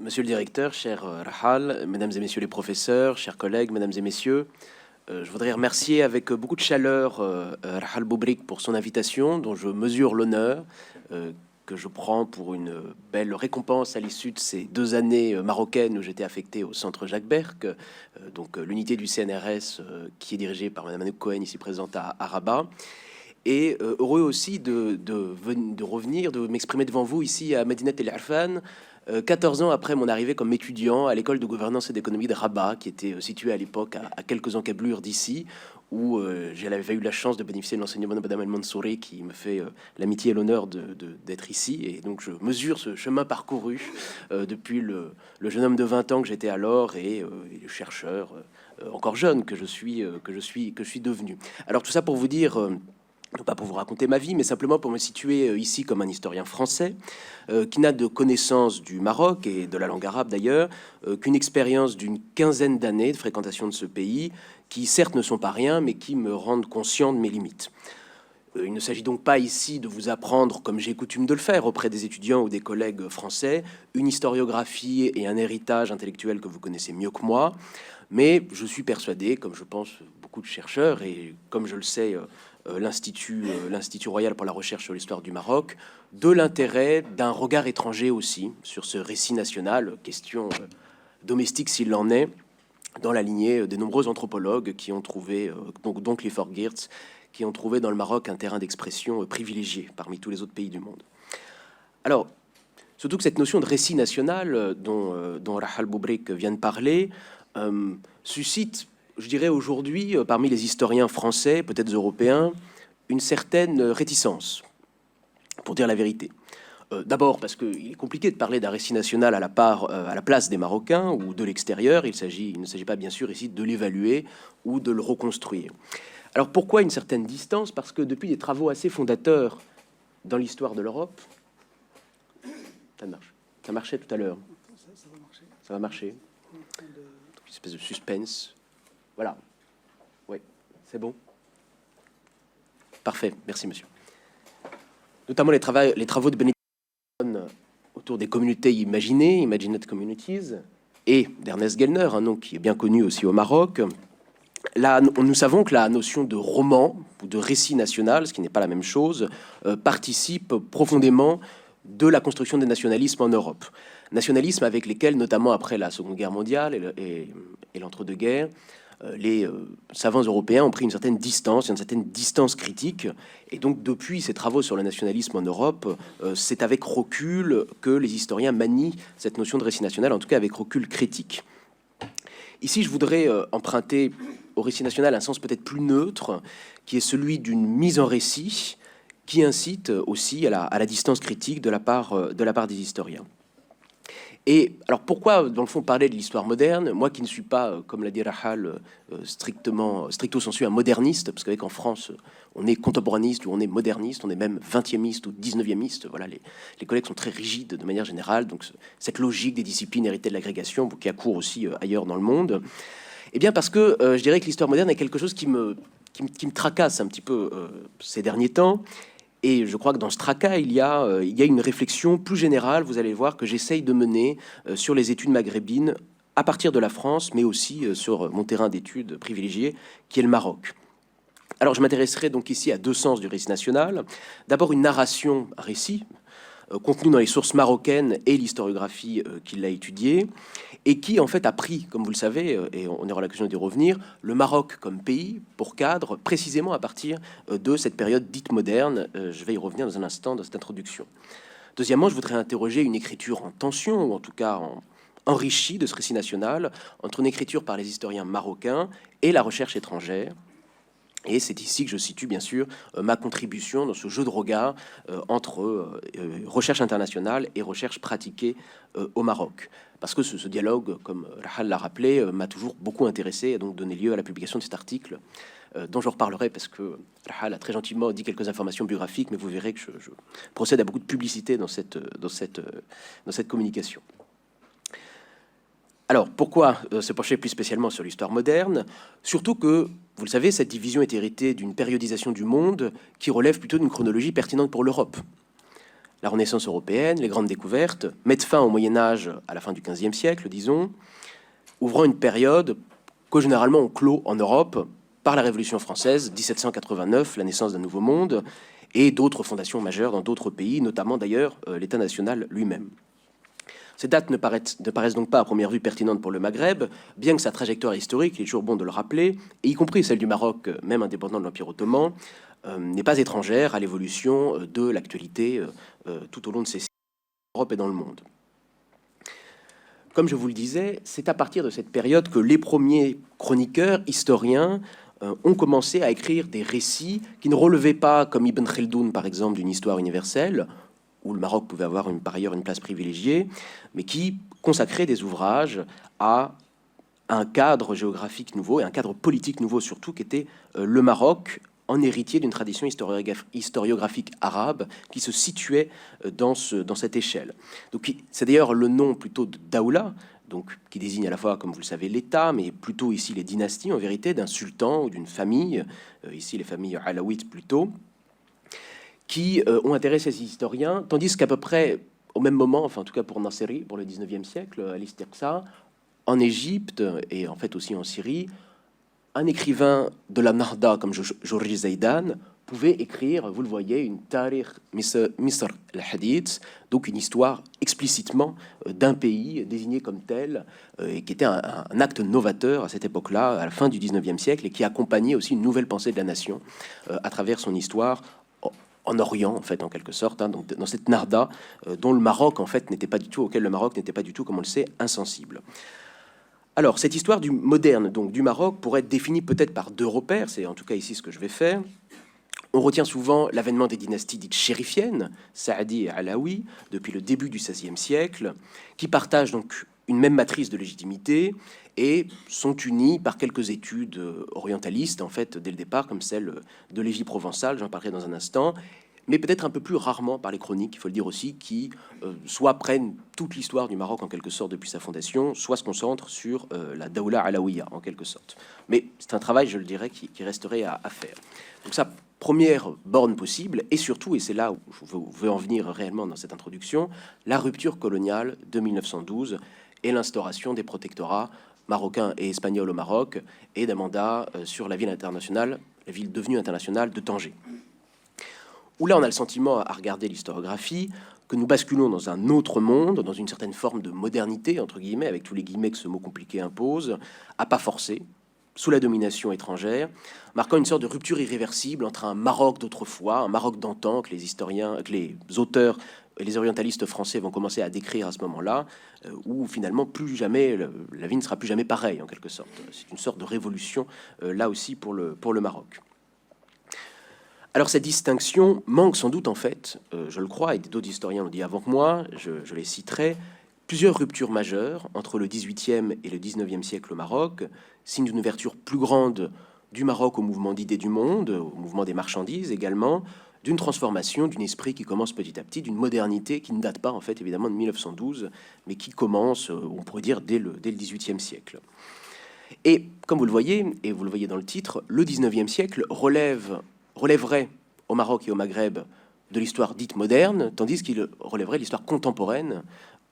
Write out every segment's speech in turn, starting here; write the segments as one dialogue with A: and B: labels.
A: Monsieur le directeur, cher Rahal, mesdames et messieurs les professeurs, chers collègues, mesdames et messieurs, je voudrais remercier avec beaucoup de chaleur Rahal Boubrik pour son invitation, dont je mesure l'honneur, que je prends pour une belle récompense à l'issue de ces 2 années marocaines où j'étais affecté au centre Jacques Berck, donc l'unité du CNRS qui est dirigée par Madame Anouk Cohen, ici présente à Rabat. Et heureux aussi de revenir, de m'exprimer devant vous ici à Medinat El Arfan, 14 ans après mon arrivée comme étudiant à l'école de gouvernance et d'économie de Rabat, qui était située à l'époque à quelques encablures d'ici, où j'avais eu la chance de bénéficier de l'enseignement de Madame El Mansouri, qui me fait l'amitié et l'honneur d'être ici. Et donc je mesure ce chemin parcouru depuis le jeune homme de 20 ans que j'étais alors et le chercheur encore jeune que je suis devenu. Alors tout ça pour vous dire... non pas pour vous raconter ma vie, mais simplement pour me situer ici comme un historien français qui n'a de connaissance du Maroc et de la langue arabe d'ailleurs qu'une expérience d'une quinzaine d'années de fréquentation de ce pays, qui certes ne sont pas rien, mais qui me rendent conscient de mes limites. Il ne s'agit donc pas ici de vous apprendre, comme j'ai coutume de le faire auprès des étudiants ou des collègues français, une historiographie et un héritage intellectuel que vous connaissez mieux que moi, mais je suis persuadé, comme je pense beaucoup de chercheurs, et comme je le sais l'Institut Royal pour la recherche sur l'histoire du Maroc, de l'intérêt d'un regard étranger aussi sur ce récit national, question domestique s'il en est, dans la lignée des nombreux anthropologues qui ont trouvé, donc Clifford Geertz, qui ont trouvé dans le Maroc un terrain d'expression privilégié parmi tous les autres pays du monde. Alors, surtout que cette notion de récit national dont Rahal Boubrik vient de parler suscite, je dirais aujourd'hui, parmi les historiens français, peut-être européens, une certaine réticence, pour dire la vérité. D'abord parce qu'il est compliqué de parler d'un récit national à la place des Marocains ou de l'extérieur. Il ne s'agit pas bien sûr ici de l'évaluer ou de le reconstruire. Alors pourquoi une certaine distance? Parce que depuis des travaux assez fondateurs dans l'histoire de l'Europe, ça marche. Ça marchait tout à l'heure. Ça va marcher. Une espèce de suspense. Voilà. Oui, c'est bon. Parfait, merci monsieur. Notamment les travaux de Benedict autour des communautés imaginées, Imagined Communities, et d'Ernest Gellner, un nom qui est bien connu aussi au Maroc. Là, nous savons que la notion de roman ou de récit national, ce qui n'est pas la même chose, participe profondément de la construction des nationalismes en Europe. Nationalismes avec lesquels, notamment après la Seconde Guerre mondiale et l'entre-deux-guerres, les savants européens ont pris une certaine distance critique. Et donc, depuis ces travaux sur le nationalisme en Europe, c'est avec recul que les historiens manient cette notion de récit national, en tout cas avec recul critique. Ici, je voudrais emprunter au récit national un sens peut-être plus neutre, qui est celui d'une mise en récit qui incite aussi à la distance critique de la part des historiens. Et alors pourquoi, dans le fond, parler de l'histoire moderne? Moi qui ne suis pas, comme l'a dit Rahal, stricto sensu un moderniste, parce qu'avec en France, on est contemporaniste ou on est moderniste, on est même 20e ou 19e. Voilà, les collègues sont très rigides de manière générale, donc cette logique des disciplines héritées de l'agrégation, qui a cours aussi ailleurs dans le monde. Eh bien parce que je dirais que l'histoire moderne est quelque chose qui me tracasse un petit peu ces derniers temps. Et je crois que dans ce tracas, il y a une réflexion plus générale, vous allez voir, que j'essaye de mener sur les études maghrébines à partir de la France, mais aussi sur mon terrain d'études privilégié, qui est le Maroc. Alors, je m'intéresserai donc ici à 2 sens du récit national. D'abord, une narration, un récit, contenu dans les sources marocaines et l'historiographie qui l'a étudié, et qui en fait a pris, comme vous le savez, et on aura l'occasion d'y revenir, le Maroc comme pays pour cadre, précisément à partir de cette période dite moderne. Je vais y revenir dans un instant dans cette introduction. Deuxièmement, je voudrais interroger une écriture en tension, ou en tout cas enrichie de ce récit national, entre une écriture par les historiens marocains et la recherche étrangère. Et c'est ici que je situe bien sûr ma contribution dans ce jeu de regard entre recherche internationale et recherche pratiquée au Maroc. Parce que ce dialogue, comme Rahal l'a rappelé, m'a toujours beaucoup intéressé et donc donné lieu à la publication de cet article dont je reparlerai parce que Rahal a très gentiment dit quelques informations biographiques, mais vous verrez que je procède à beaucoup de publicité dans cette communication. Alors, pourquoi se pencher plus spécialement sur l'histoire moderne? Surtout que, vous le savez, cette division est héritée d'une périodisation du monde qui relève plutôt d'une chronologie pertinente pour l'Europe. la Renaissance européenne, les grandes découvertes, mettent fin au Moyen-Âge à la fin du XVe siècle, disons, ouvrant une période que généralement on clôt en Europe par la Révolution française, 1789, la naissance d'un nouveau monde, et d'autres fondations majeures dans d'autres pays, notamment d'ailleurs l'État national lui-même. Ces dates ne paraissent donc pas à première vue pertinentes pour le Maghreb, bien que sa trajectoire historique, il est toujours bon de le rappeler, et y compris celle du Maroc, même indépendant de l'Empire ottoman, n'est pas étrangère à l'évolution de l'actualité tout au long de ces siècles en Europe et dans le monde. Comme je vous le disais, c'est à partir de cette période que les premiers chroniqueurs, historiens, ont commencé à écrire des récits qui ne relevaient pas, comme Ibn Khaldoun par exemple, d'une histoire universelle, où le Maroc pouvait avoir par ailleurs une place privilégiée, mais qui consacraient des ouvrages à un cadre géographique nouveau et un cadre politique nouveau surtout, qui était le Maroc, en héritier d'une tradition historiographique arabe qui se situait dans cette échelle. Donc, c'est d'ailleurs le nom plutôt de Daoula, donc, qui désigne à la fois, comme vous le savez, l'État, mais plutôt ici les dynasties, en vérité, d'un sultan ou d'une famille, ici les familles alaouites plutôt, qui ont intéressé ces historiens, tandis qu'à peu près au même moment, enfin en tout cas pour Naseri, pour le 19e siècle, à l'Istirsa, en Égypte et en fait aussi en Syrie, un écrivain de la Nahda comme Georges Zaidan pouvait écrire, vous le voyez, une Tarikh Misr al-Hadith, donc une histoire explicitement d'un pays désigné comme tel, et qui était un acte novateur à cette époque-là, à la fin du 19e siècle, et qui accompagnait aussi une nouvelle pensée de la nation à travers son histoire en Orient, en fait, en quelque sorte, hein, donc dans cette Narda, dont le Maroc, en fait, n'était pas du tout, auquel le Maroc n'était pas du tout, comme on le sait, insensible. Alors, cette histoire du moderne, donc du Maroc, pourrait être définie peut-être par deux repères, c'est en tout cas ici ce que je vais faire. On retient souvent l'avènement des dynasties dites chérifiennes, Saadi et Alaoui, depuis le début du XVIe siècle, qui partagent donc une même matrice de légitimité et sont unis par quelques études orientalistes, en fait, dès le départ, comme celle de Lévis-Provençal, j'en parlerai dans un instant, mais peut-être un peu plus rarement par les chroniques, il faut le dire aussi, qui soit prennent toute l'histoire du Maroc en quelque sorte depuis sa fondation, soit se concentrent sur la Daoula Alaouia en quelque sorte. Mais c'est un travail, je le dirais, qui resterait à faire. Donc ça, première borne possible, et surtout, et c'est là où je veux en venir réellement dans cette introduction, la rupture coloniale de 1912 et l'instauration des protectorats marocains et espagnols au Maroc et d'un mandat sur la ville internationale, la ville devenue internationale de Tanger. Où là, on a le sentiment, à regarder l'historiographie, que nous basculons dans un autre monde, dans une certaine forme de modernité, entre guillemets, avec tous les guillemets que ce mot compliqué impose, à pas forcer, sous la domination étrangère, marquant une sorte de rupture irréversible entre un Maroc d'autrefois, un Maroc d'antan que les historiens, que les auteurs et les orientalistes français vont commencer à décrire à ce moment-là, où finalement plus jamais la vie ne sera plus jamais pareille en quelque sorte. C'est une sorte de révolution là aussi pour le Maroc. Alors cette distinction manque sans doute en fait, je le crois, et d'autres historiens l'ont dit avant que moi, je les citerai, plusieurs ruptures majeures entre le XVIIIe et le XIXe siècle au Maroc, signe d'une ouverture plus grande du Maroc au mouvement d'idées du monde, au mouvement des marchandises également, d'une transformation d'un esprit qui commence petit à petit, d'une modernité qui ne date pas en fait évidemment de 1912, mais qui commence, on pourrait dire, dès le XVIIIe siècle. Et comme vous le voyez, et vous le voyez dans le titre, le XIXe siècle relèverait au Maroc et au Maghreb de l'histoire dite moderne, tandis qu'il relèverait l'histoire contemporaine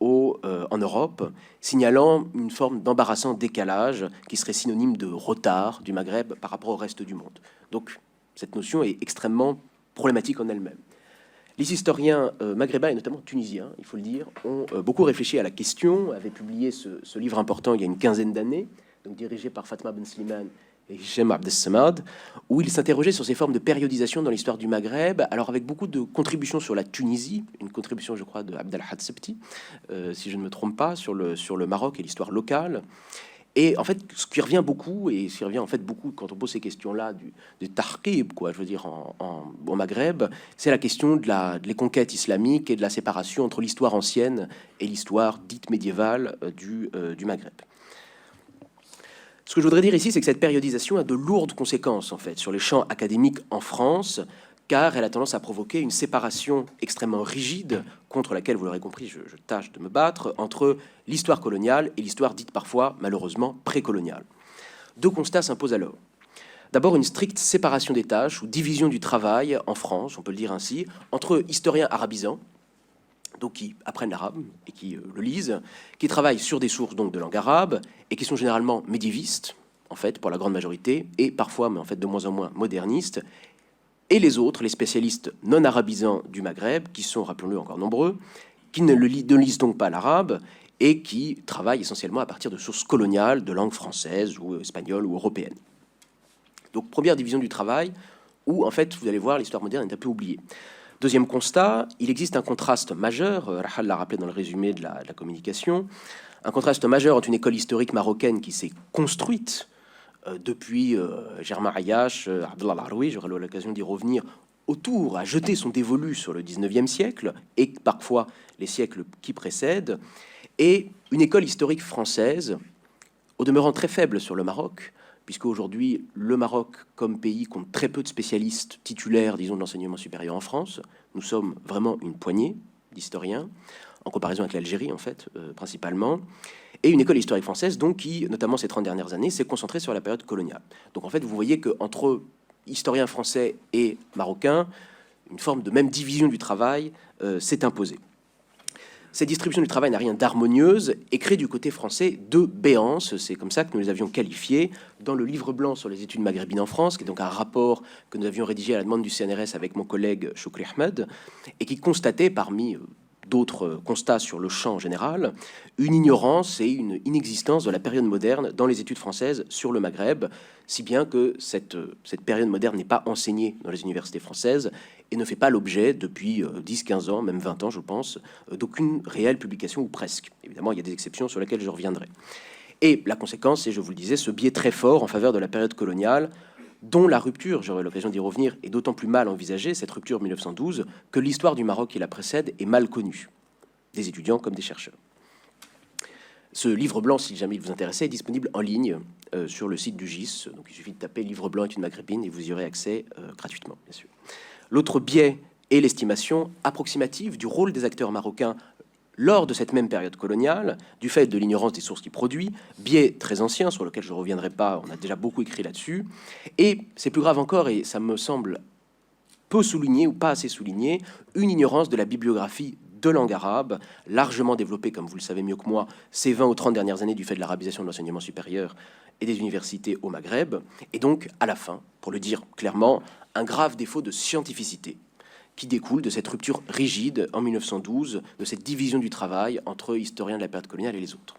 A: en Europe, signalant une forme d'embarrassant décalage qui serait synonyme de retard du Maghreb par rapport au reste du monde. Donc cette notion est extrêmement problématique en elle-même. Les historiens maghrébins et notamment tunisiens, il faut le dire, ont beaucoup réfléchi à la question, avaient publié ce livre important il y a une quinzaine d'années, donc dirigé par Fatma Ben Slimane et Hichem Abdessamad, où il s'interrogeait sur ces formes de périodisation dans l'histoire du Maghreb, alors avec beaucoup de contributions sur la Tunisie, une contribution, je crois, de Abdelhad Sebti, si je ne me trompe pas, sur le Maroc et l'histoire locale. Et en fait, ce qui revient beaucoup, et ce qui revient en fait beaucoup quand on pose ces questions-là du tarqib, quoi, je veux dire, au Maghreb, c'est la question des conquêtes islamiques et de la séparation entre l'histoire ancienne et l'histoire dite médiévale du Maghreb. Ce que je voudrais dire ici, c'est que cette périodisation a de lourdes conséquences, en fait, sur les champs académiques en France, car elle a tendance à provoquer une séparation extrêmement rigide, contre laquelle, vous l'aurez compris, je tâche de me battre, entre l'histoire coloniale et l'histoire dite parfois, malheureusement, précoloniale. Deux constats s'imposent alors. D'abord, une stricte séparation des tâches ou division du travail en France, on peut le dire ainsi, entre historiens arabisants, donc qui apprennent l'arabe et qui le lisent, qui travaillent sur des sources donc de langue arabe et qui sont généralement médiévistes, en fait, pour la grande majorité, et parfois, mais en fait de moins en moins modernistes, et les autres, les spécialistes non arabisants du Maghreb, qui sont, rappelons-le, encore nombreux, qui ne lisent donc pas l'arabe et qui travaillent essentiellement à partir de sources coloniales, de langue française ou espagnole ou européenne. Donc, première division du travail, où, en fait, vous allez voir, l'histoire moderne est un peu oubliée. Deuxième constat, il existe un contraste majeur, Rahal l'a rappelé dans le résumé de la communication, un contraste majeur entre une école historique marocaine qui s'est construite depuis Germain Ayache, Abdallah Al-Haroui, j'aurai l'occasion d'y revenir, autour, à jeter son dévolu sur le 19e siècle, et parfois les siècles qui précèdent, et une école historique française, au demeurant très faible sur le Maroc, puisque aujourd'hui le Maroc, comme pays, compte très peu de spécialistes titulaires, disons, de l'enseignement supérieur en France. Nous sommes vraiment une poignée d'historiens, en comparaison avec l'Algérie, en fait, principalement. Et une école historique française, donc, qui, notamment ces 30 dernières années, s'est concentrée sur la période coloniale. Donc, en fait, vous voyez qu'entre historiens français et marocains, une forme de même division du travail s'est imposée. Cette distribution du travail n'a rien d'harmonieuse et crée du côté français deux béances, c'est comme ça que nous les avions qualifiées, dans le livre blanc sur les études maghrébines en France, qui est donc un rapport que nous avions rédigé à la demande du CNRS avec mon collègue Choukri Ahmed, et qui constatait, parmi d'autres constats sur le champ général, une ignorance et une inexistence de la période moderne dans les études françaises sur le Maghreb, si bien que cette période moderne n'est pas enseignée dans les universités françaises et ne fait pas l'objet depuis 10-15 ans, même 20 ans je pense, d'aucune réelle publication ou presque. Évidemment, il y a des exceptions sur lesquelles je reviendrai. Et la conséquence, c'est, je vous le disais, ce biais très fort en faveur de la période coloniale, dont la rupture, j'aurai l'occasion d'y revenir, est d'autant plus mal envisagée, cette rupture 1912, que l'histoire du Maroc qui la précède est mal connue, des étudiants comme des chercheurs. Ce livre blanc, si jamais il vous intéressait, est disponible en ligne sur le site du GIS. Donc il suffit de taper livre blanc études maghrébines et vous y aurez accès gratuitement, bien sûr. L'autre biais est l'estimation approximative du rôle des acteurs marocains lors de cette même période coloniale, du fait de l'ignorance des sources qui produit, biais très ancien sur lequel je ne reviendrai pas, on a déjà beaucoup écrit là-dessus, et c'est plus grave encore, et ça me semble peu souligné ou pas assez souligné, une ignorance de la bibliographie de langue arabe, largement développée, comme vous le savez mieux que moi, ces 20 ou 30 dernières années du fait de l'arabisation de l'enseignement supérieur et des universités au Maghreb, et donc, à la fin, pour le dire clairement, un grave défaut de scientificité qui découle de cette rupture rigide en 1912, de cette division du travail entre historiens de la période coloniale et les autres.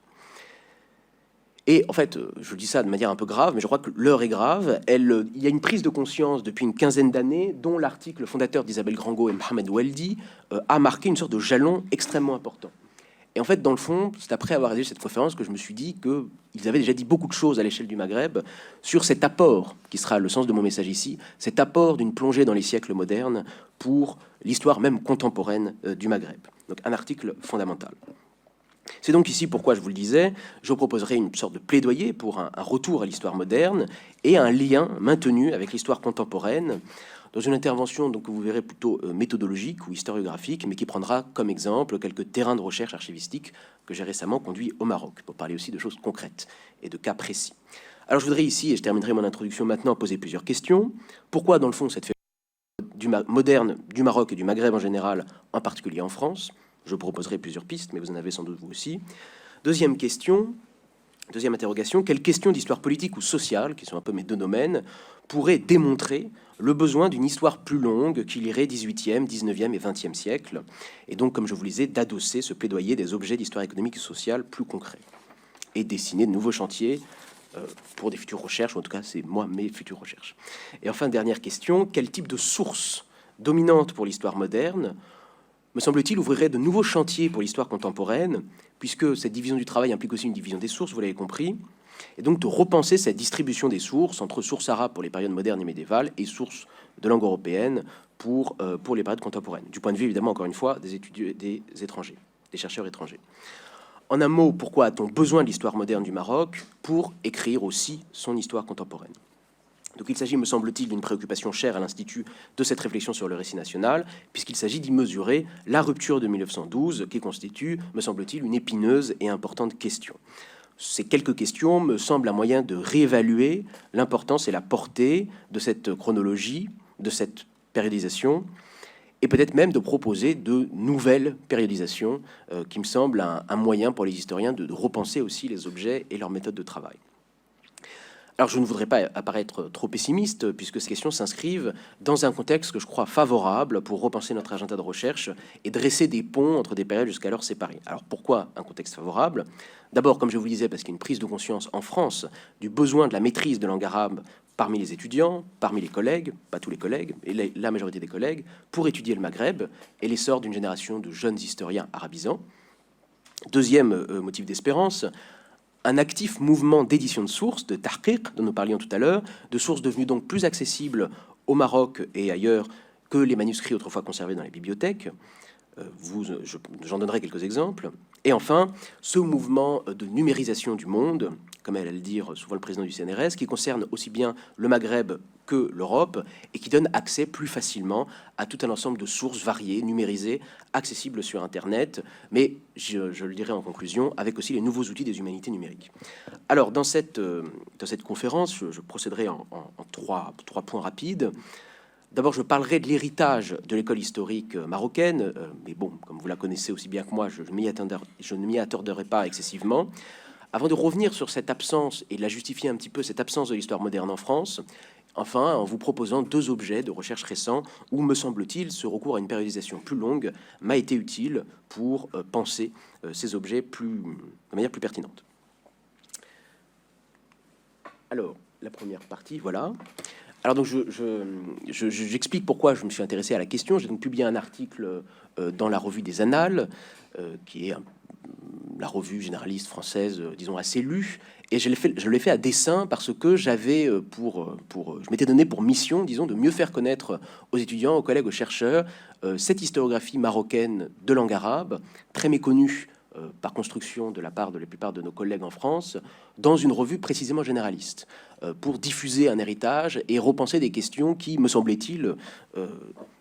A: Et en fait, je dis ça de manière un peu grave, mais je crois que l'heure est grave. Il y a une prise de conscience depuis une quinzaine d'années, dont l'article fondateur d'Isabelle Grango et Mohamed Weldi a marqué une sorte de jalon extrêmement important. Et en fait, dans le fond, c'est après avoir rédigé cette conférence que je me suis dit qu'ils avaient déjà dit beaucoup de choses à l'échelle du Maghreb sur cet apport, qui sera le sens de mon message ici, cet apport d'une plongée dans les siècles modernes pour l'histoire même contemporaine du Maghreb. Donc un article fondamental. C'est donc ici pourquoi, je vous le disais, je proposerai une sorte de plaidoyer pour un retour à l'histoire moderne et un lien maintenu avec l'histoire contemporaine, dans une intervention donc, que vous verrez plutôt méthodologique ou historiographique, mais qui prendra comme exemple quelques terrains de recherche archivistique que j'ai récemment conduits au Maroc, pour parler aussi de choses concrètes et de cas précis. Alors je voudrais ici, et je terminerai mon introduction maintenant, poser plusieurs questions. Pourquoi, dans le fond, cette moderne du Maroc et du Maghreb en général, en particulier en France? Je proposerai plusieurs pistes, mais vous en avez sans doute vous aussi. Deuxième question, deuxième interrogation, quelles questions d'histoire politique ou sociale, qui sont un peu mes deux domaines, pourraient démontrer le besoin d'une histoire plus longue qui lirait 18e, 19e et 20e siècle, et donc, comme je vous le disais, d'adosser ce plaidoyer des objets d'histoire économique et sociale plus concrets, et dessiner de nouveaux chantiers pour des futures recherches, ou en tout cas, c'est moi, mes futures recherches. Et enfin, dernière question, quel type de source dominante pour l'histoire moderne me semble-t-il, ouvrirait de nouveaux chantiers pour l'histoire contemporaine, puisque cette division du travail implique aussi une division des sources, vous l'avez compris, et donc de repenser cette distribution des sources entre sources arabes pour les périodes modernes et médiévales et sources de langue européenne pour les périodes contemporaines, du point de vue évidemment, encore une fois, des étudiants, des étrangers, des chercheurs étrangers. En un mot, pourquoi a-t-on besoin de l'histoire moderne du Maroc pour écrire aussi son histoire contemporaine? Donc il s'agit, me semble-t-il, d'une préoccupation chère à l'Institut de cette réflexion sur le récit national, puisqu'il s'agit d'y mesurer la rupture de 1912, qui constitue, me semble-t-il, une épineuse et importante question. Ces quelques questions me semblent un moyen de réévaluer l'importance et la portée de cette chronologie, de cette périodisation, et peut-être même de proposer de nouvelles périodisations, qui me semble un moyen pour les historiens de repenser aussi les objets et leurs méthodes de travail. Alors, je ne voudrais pas apparaître trop pessimiste, puisque ces questions s'inscrivent dans un contexte que je crois favorable pour repenser notre agenda de recherche et dresser des ponts entre des périodes jusqu'alors séparées. Alors, pourquoi un contexte favorable? D'abord, comme je vous le disais, parce qu'il y a une prise de conscience en France du besoin de la maîtrise de langue arabe parmi les étudiants, parmi les collègues, pas tous les collègues, et la majorité des collègues, pour étudier le Maghreb et l'essor d'une génération de jeunes historiens arabisants. Deuxième motif d'espérance, un actif mouvement d'édition de sources, de tahqiq, dont nous parlions tout à l'heure, de sources devenues donc plus accessibles au Maroc et ailleurs que les manuscrits autrefois conservés dans les bibliothèques. J'en donnerai quelques exemples. Et enfin, ce mouvement de numérisation du monde, comme allait le dire souvent le président du CNRS, qui concerne aussi bien le Maghreb que l'Europe et qui donne accès plus facilement à tout un ensemble de sources variées, numérisées, accessibles sur Internet, mais je le dirai en conclusion, avec aussi les nouveaux outils des humanités numériques. Alors, dans cette conférence, je procéderai en trois points rapides. D'abord, je parlerai de l'héritage de l'école historique marocaine, mais bon, comme vous la connaissez aussi bien que moi, je ne m'y attarderai pas excessivement. Avant de revenir sur cette absence et de la justifier un petit peu, cette absence de l'histoire moderne en France, enfin, en vous proposant deux objets de recherche récents où, me semble-t-il, ce recours à une périodisation plus longue m'a été utile pour penser ces objets de manière plus pertinente. Alors, la première partie, voilà. Alors donc j'explique pourquoi je me suis intéressé à la question. J'ai donc publié un article dans la revue des Annales, qui est la revue généraliste française, disons assez lue, et je l'ai fait à dessein parce que j'avais je m'étais donné pour mission, disons, de mieux faire connaître aux étudiants, aux collègues, aux chercheurs cette historiographie marocaine de langue arabe, très méconnue par construction de la part de la plupart de nos collègues en France, dans une revue précisément généraliste, pour diffuser un héritage et repenser des questions qui, me semblait-il,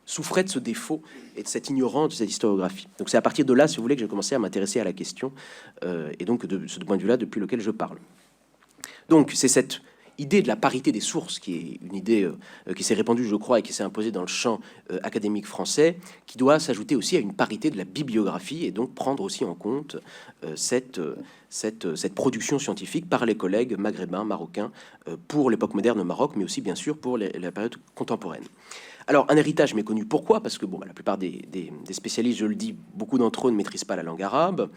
A: souffraient de ce défaut et de cette ignorance de cette historiographie. Donc c'est à partir de là, si vous voulez, que j'ai commencé à m'intéresser à la question, et donc de ce point de vue-là, depuis lequel je parle. Donc c'est cette idée de la parité des sources, qui est une idée qui s'est répandue, je crois, et qui s'est imposée dans le champ académique français, qui doit s'ajouter aussi à une parité de la bibliographie, et donc prendre aussi en compte cette production scientifique par les collègues maghrébins, marocains, pour l'époque moderne au Maroc, mais aussi, bien sûr, pour la période contemporaine. Alors, un héritage méconnu, pourquoi? Parce que bon, la plupart des spécialistes, je le dis, beaucoup d'entre eux ne maîtrisent pas la langue arabe.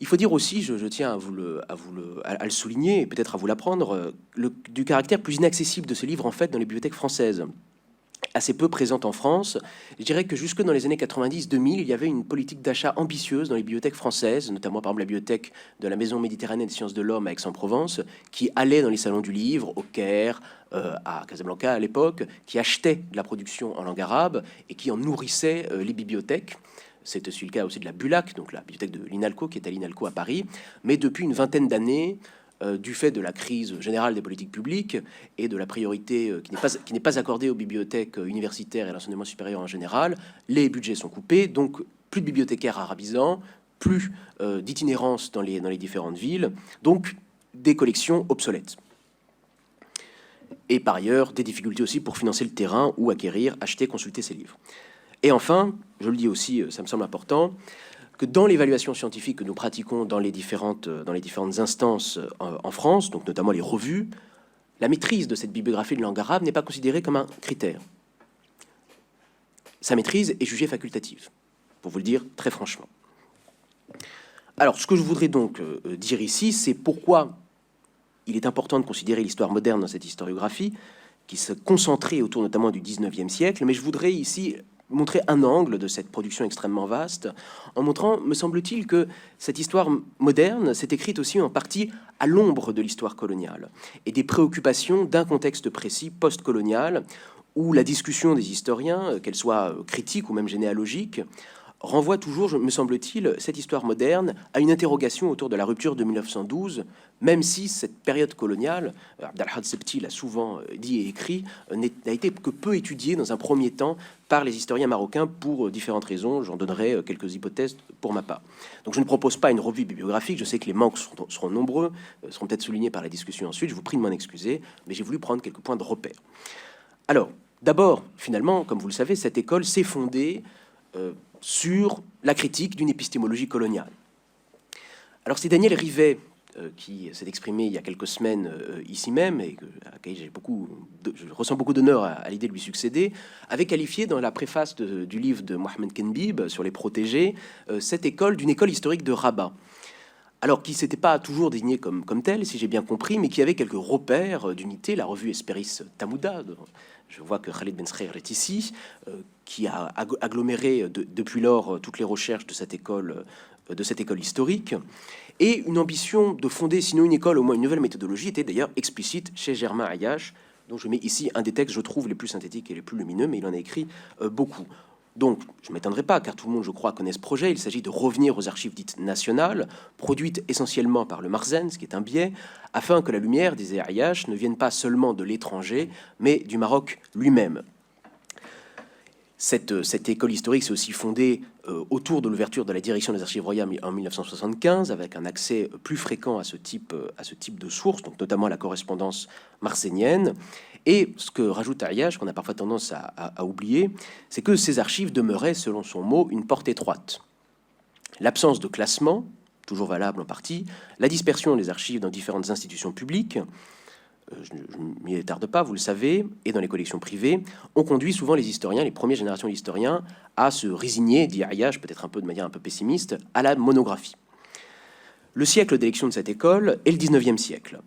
A: Il faut dire aussi, je tiens à le souligner, et peut-être à vous l'apprendre, du caractère plus inaccessible de ce livre, en fait, dans les bibliothèques françaises. Assez peu présente en France. Je dirais que jusque dans les années 90-2000, il y avait une politique d'achat ambitieuse dans les bibliothèques françaises, notamment par exemple la bibliothèque de la Maison méditerranéenne des sciences de l'homme à Aix-en-Provence, qui allait dans les salons du livre, au Caire, à Casablanca à l'époque, qui achetait de la production en langue arabe et qui en nourrissait les bibliothèques. C'est aussi le cas aussi de la Bulac, donc la bibliothèque de l'INALCO, qui est à l'INALCO à Paris. Mais depuis une vingtaine d'années, du fait de la crise générale des politiques publiques et de la priorité qui n'est pas accordée aux bibliothèques universitaires et à l'enseignement supérieur en général, les budgets sont coupés, donc plus de bibliothécaires arabisants, plus d'itinérance dans les différentes villes, donc des collections obsolètes. Et par ailleurs, des difficultés aussi pour financer le terrain ou acquérir, acheter, consulter ces livres. Et enfin, je le dis aussi, ça me semble important, que dans l'évaluation scientifique que nous pratiquons dans les différentes instances en France, donc notamment les revues, la maîtrise de cette bibliographie de langue arabe n'est pas considérée comme un critère. Sa maîtrise est jugée facultative, pour vous le dire très franchement. Alors, ce que je voudrais donc dire ici, c'est pourquoi il est important de considérer l'histoire moderne dans cette historiographie, qui se concentrait autour notamment du 19e siècle, mais je voudrais ici montrer un angle de cette production extrêmement vaste, en montrant, me semble-t-il, que cette histoire moderne s'est écrite aussi en partie à l'ombre de l'histoire coloniale et des préoccupations d'un contexte précis post-colonial, où la discussion des historiens, qu'elle soit critique ou même généalogique, renvoie toujours, me semble-t-il, cette histoire moderne à une interrogation autour de la rupture de 1912, même si cette période coloniale, Abdelhad Sebti l'a souvent dit et écrit, n'a été que peu étudiée dans un premier temps par les historiens marocains pour différentes raisons. J'en donnerai quelques hypothèses pour ma part. Donc je ne propose pas une revue bibliographique, je sais que les manques seront nombreux, seront peut-être soulignés par la discussion ensuite, je vous prie de m'en excuser, mais j'ai voulu prendre quelques points de repère. Alors, D'abord, finalement, comme vous le savez, cette école s'est fondée sur la critique d'une épistémologie coloniale. Alors c'est Daniel Rivet qui s'est exprimé il y a quelques semaines ici même, et à laquelle je ressens beaucoup d'honneur à l'idée de lui succéder, avait qualifié dans la préface du livre de Mohamed Kenbib sur les protégés cette école d'une école historique de Rabat. Alors qui ne s'était pas toujours désigné comme tel, si j'ai bien compris, mais qui avait quelques repères d'unité. La revue Esperis Tamouda, je vois que Khalid Ben Sreir est ici, qui a aggloméré depuis lors toutes les recherches de cette école historique. Et une ambition de fonder, sinon une école, au moins une nouvelle méthodologie, était d'ailleurs explicite chez Germain Ayache, dont je mets ici un des textes, je trouve, les plus synthétiques et les plus lumineux, mais il en a écrit beaucoup. Donc, je ne m'étonnerai pas, car tout le monde, je crois, connaît ce projet. Il s'agit de revenir aux archives dites nationales, produites essentiellement par le Marzen, ce qui est un biais, afin que la lumière, disait Ayache, ne vienne pas seulement de l'étranger, mais du Maroc lui-même. Cette école historique s'est aussi fondée autour de l'ouverture de la direction des archives royales en 1975, avec un accès plus fréquent à ce type de sources, donc notamment à la correspondance marsénienne. Et ce que rajoute Ayache, qu'on a parfois tendance à oublier, c'est que ces archives demeuraient, selon son mot, une porte étroite. L'absence de classement, toujours valable en partie, la dispersion des archives dans différentes institutions publiques, je ne m'y attarde pas, vous le savez, et dans les collections privées, ont conduit souvent les historiens, les premières générations d'historiens, à se résigner, dit Ayache, peut-être un peu de manière un peu pessimiste, à la monographie. Le siècle d'élection de cette école est le 19e siècle,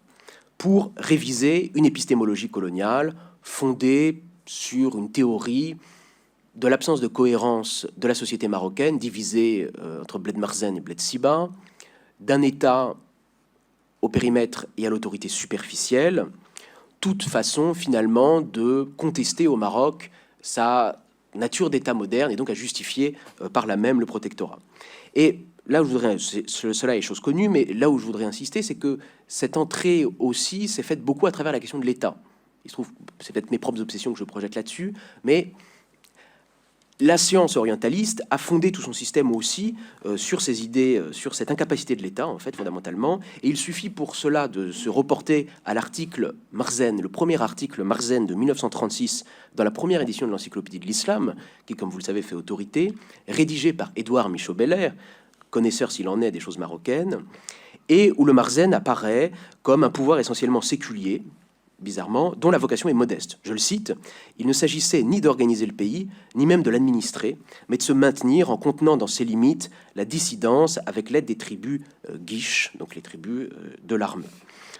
A: pour réviser une épistémologie coloniale fondée sur une théorie de l'absence de cohérence de la société marocaine, divisée entre Bled Marzen et Bled Siba, d'un État au périmètre et à l'autorité superficielle, toute façon finalement de contester au Maroc sa nature d'État moderne et donc à justifier par là même le protectorat. Et là où je voudrais, cela est chose connue, mais là où je voudrais insister, c'est que cette entrée aussi s'est faite beaucoup à travers la question de l'État. Il se trouve, c'est peut-être mes propres obsessions que je projette là-dessus, mais la science orientaliste a fondé tout son système aussi sur ces idées, sur cette incapacité de l'État, en fait, fondamentalement. Et il suffit pour cela de se reporter à l'article Marzen, le premier article Marzen de 1936, dans la première édition de l'Encyclopédie de l'Islam, qui, comme vous le savez, fait autorité, rédigé par Édouard Michaud-Beller, connaisseur s'il en est des choses marocaines, et où le Marzen apparaît comme un pouvoir essentiellement séculier, bizarrement, dont la vocation est modeste. Je le cite, « Il ne s'agissait ni d'organiser le pays, ni même de l'administrer, mais de se maintenir en contenant dans ses limites la dissidence avec l'aide des tribus guiches, donc les tribus de l'armée. »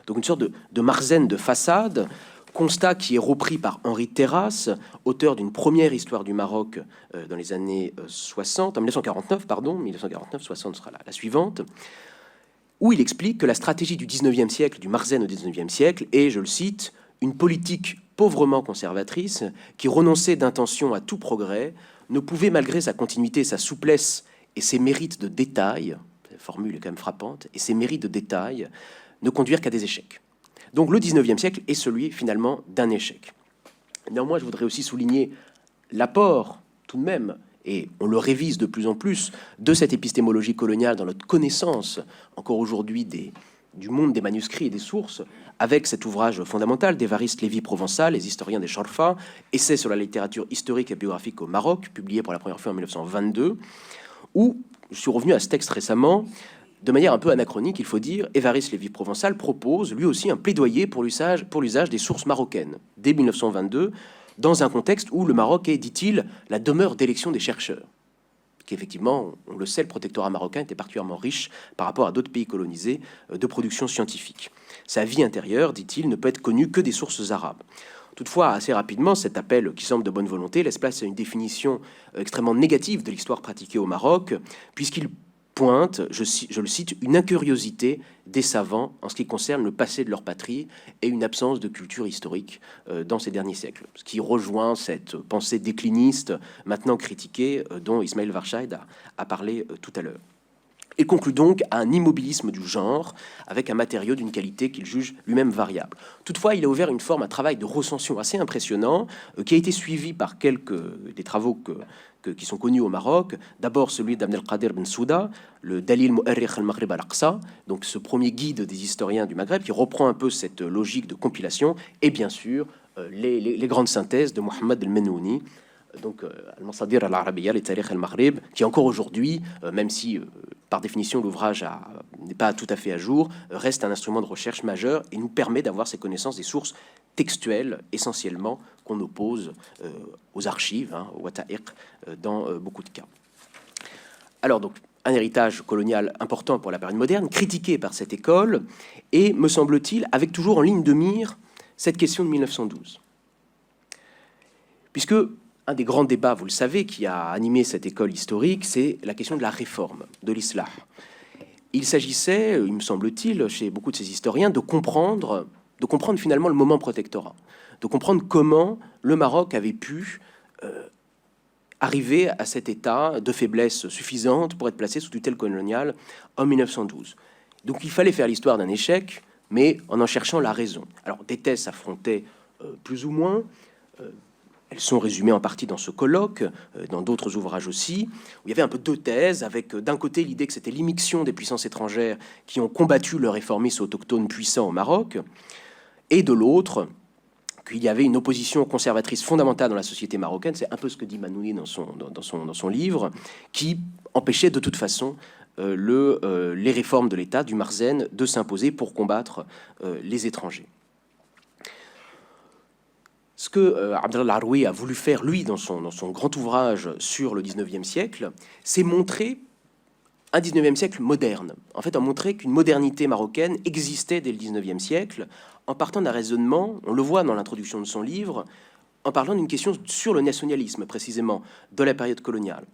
A: Donc une sorte de Marzen de façade, constat qui est repris par Henri Terrasse, auteur d'une première histoire du Maroc dans les années 60, en 1949, pardon, 1949-60 sera la suivante, où il explique que la stratégie du 19e siècle, du Marzen au 19e siècle, est, je le cite, une politique pauvrement conservatrice qui renonçait d'intention à tout progrès, ne pouvait, malgré sa continuité, sa souplesse et ses mérites de détail, la formule est quand même frappante, et ses mérites de détail, ne conduire qu'à des échecs. Donc le 19e siècle est celui, finalement, d'un échec. Néanmoins, je voudrais aussi souligner l'apport, tout de même, et on le révise de plus en plus, de cette épistémologie coloniale dans notre connaissance, encore aujourd'hui, du monde des manuscrits et des sources, avec cet ouvrage fondamental d'Évariste Lévy-Provençal, Les historiens des Chorfa, essai sur la littérature historique et biographique au Maroc, publié pour la première fois en 1922, où je suis revenu à ce texte récemment, de manière un peu anachronique, il faut dire, Évariste Lévy-Provençal propose lui aussi un plaidoyer pour l'usage des sources marocaines, dès 1922, dans un contexte où le Maroc est, dit-il, la demeure d'élection des chercheurs. Qu'effectivement, on le sait, le protectorat marocain était particulièrement riche par rapport à d'autres pays colonisés de production scientifique. Sa vie intérieure, dit-il, ne peut être connue que des sources arabes. Toutefois, assez rapidement, cet appel qui semble de bonne volonté laisse place à une définition extrêmement négative de l'histoire pratiquée au Maroc, puisqu'il pointe, je le cite, une incuriosité des savants en ce qui concerne le passé de leur patrie et une absence de culture historique dans ces derniers siècles. Ce qui rejoint cette pensée décliniste, maintenant critiquée, dont Ismaël Varchaid a parlé tout à l'heure. Il conclut donc à un immobilisme du genre, avec un matériau d'une qualité qu'il juge lui-même variable. Toutefois, il a ouvert une forme, un travail de recension assez impressionnant, qui a été suivi par quelques des travaux qui sont connus au Maroc. D'abord celui d'Abdelkader Ben Souda, le Dalil Mu'arrikh al-Maghrib al-Aqsa, donc ce premier guide des historiens du Maghreb, qui reprend un peu cette logique de compilation, et bien sûr les grandes synthèses de Mohamed El-Mennouni, donc Al-Masadir al-Arabiya, les Tarikh al-Maghrib, qui encore aujourd'hui, même si par définition l'ouvrage n'est pas tout à fait à jour, reste un instrument de recherche majeur et nous permet d'avoir ces connaissances des sources textuelles essentiellement qu'on oppose aux archives, aux watha'iq, dans beaucoup de cas. Alors donc, un héritage colonial important pour la période moderne, critiqué par cette école, et, me semble-t-il, avec toujours en ligne de mire cette question de 1912. Puisque un des grands débats, vous le savez, qui a animé cette école historique, c'est la question de la réforme, de l'islah. Il s'agissait, il me semble-t-il, chez beaucoup de ces historiens, de comprendre finalement le moment protectorat, de comprendre comment le Maroc avait pu arriver à cet état de faiblesse suffisante pour être placé sous tutelle coloniale en 1912. Donc il fallait faire l'histoire d'un échec, mais en cherchant la raison. Alors des thèses s'affrontaient plus ou moins. Elles sont résumées en partie dans ce colloque, dans d'autres ouvrages aussi, où il y avait un peu deux thèses, avec d'un côté l'idée que c'était l'immixtion des puissances étrangères qui ont combattu le réformisme autochtone puissant au Maroc, et de l'autre, qu'il y avait une opposition conservatrice fondamentale dans la société marocaine, c'est un peu ce que dit Manouli dans son livre, qui empêchait de toute façon les réformes de l'État, du Marzen, de s'imposer pour combattre les étrangers. Ce que Abdallah al-Haroui a voulu faire, lui, dans son grand ouvrage sur le 19e siècle, c'est montrer un 19e siècle moderne. En fait, a montré qu'une modernité marocaine existait dès le 19e siècle, en partant d'un raisonnement, on le voit dans l'introduction de son livre, en parlant d'une question sur le nationalisme, précisément, de la période coloniale.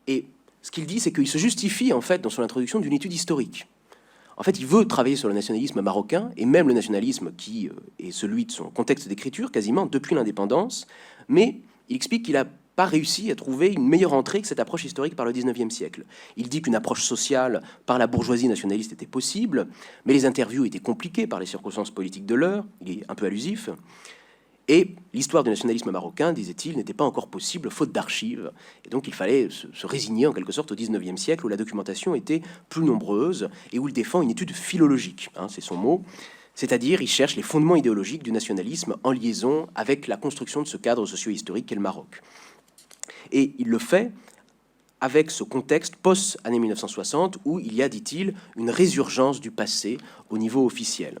A: Et ce qu'il dit, c'est qu'il se justifie, en fait, dans son introduction, d'une étude historique. En fait, il veut travailler sur le nationalisme marocain, et même le nationalisme qui est celui de son contexte d'écriture, quasiment depuis l'indépendance, mais il explique qu'il n'a pas réussi à trouver une meilleure entrée que cette approche historique par le 19e siècle. Il dit qu'une approche sociale par la bourgeoisie nationaliste était possible, mais les interviews étaient compliquées par les circonstances politiques de l'heure, il est un peu allusif, et l'histoire du nationalisme marocain, disait-il, n'était pas encore possible, faute d'archives. Et donc il fallait se résigner en quelque sorte au 19e siècle, où la documentation était plus nombreuse, et où il défend une étude philologique, c'est son mot, c'est-à-dire il cherche les fondements idéologiques du nationalisme en liaison avec la construction de ce cadre socio-historique qu'est le Maroc. Et il le fait avec ce contexte post-année 1960, où il y a, dit-il, une résurgence du passé au niveau officiel.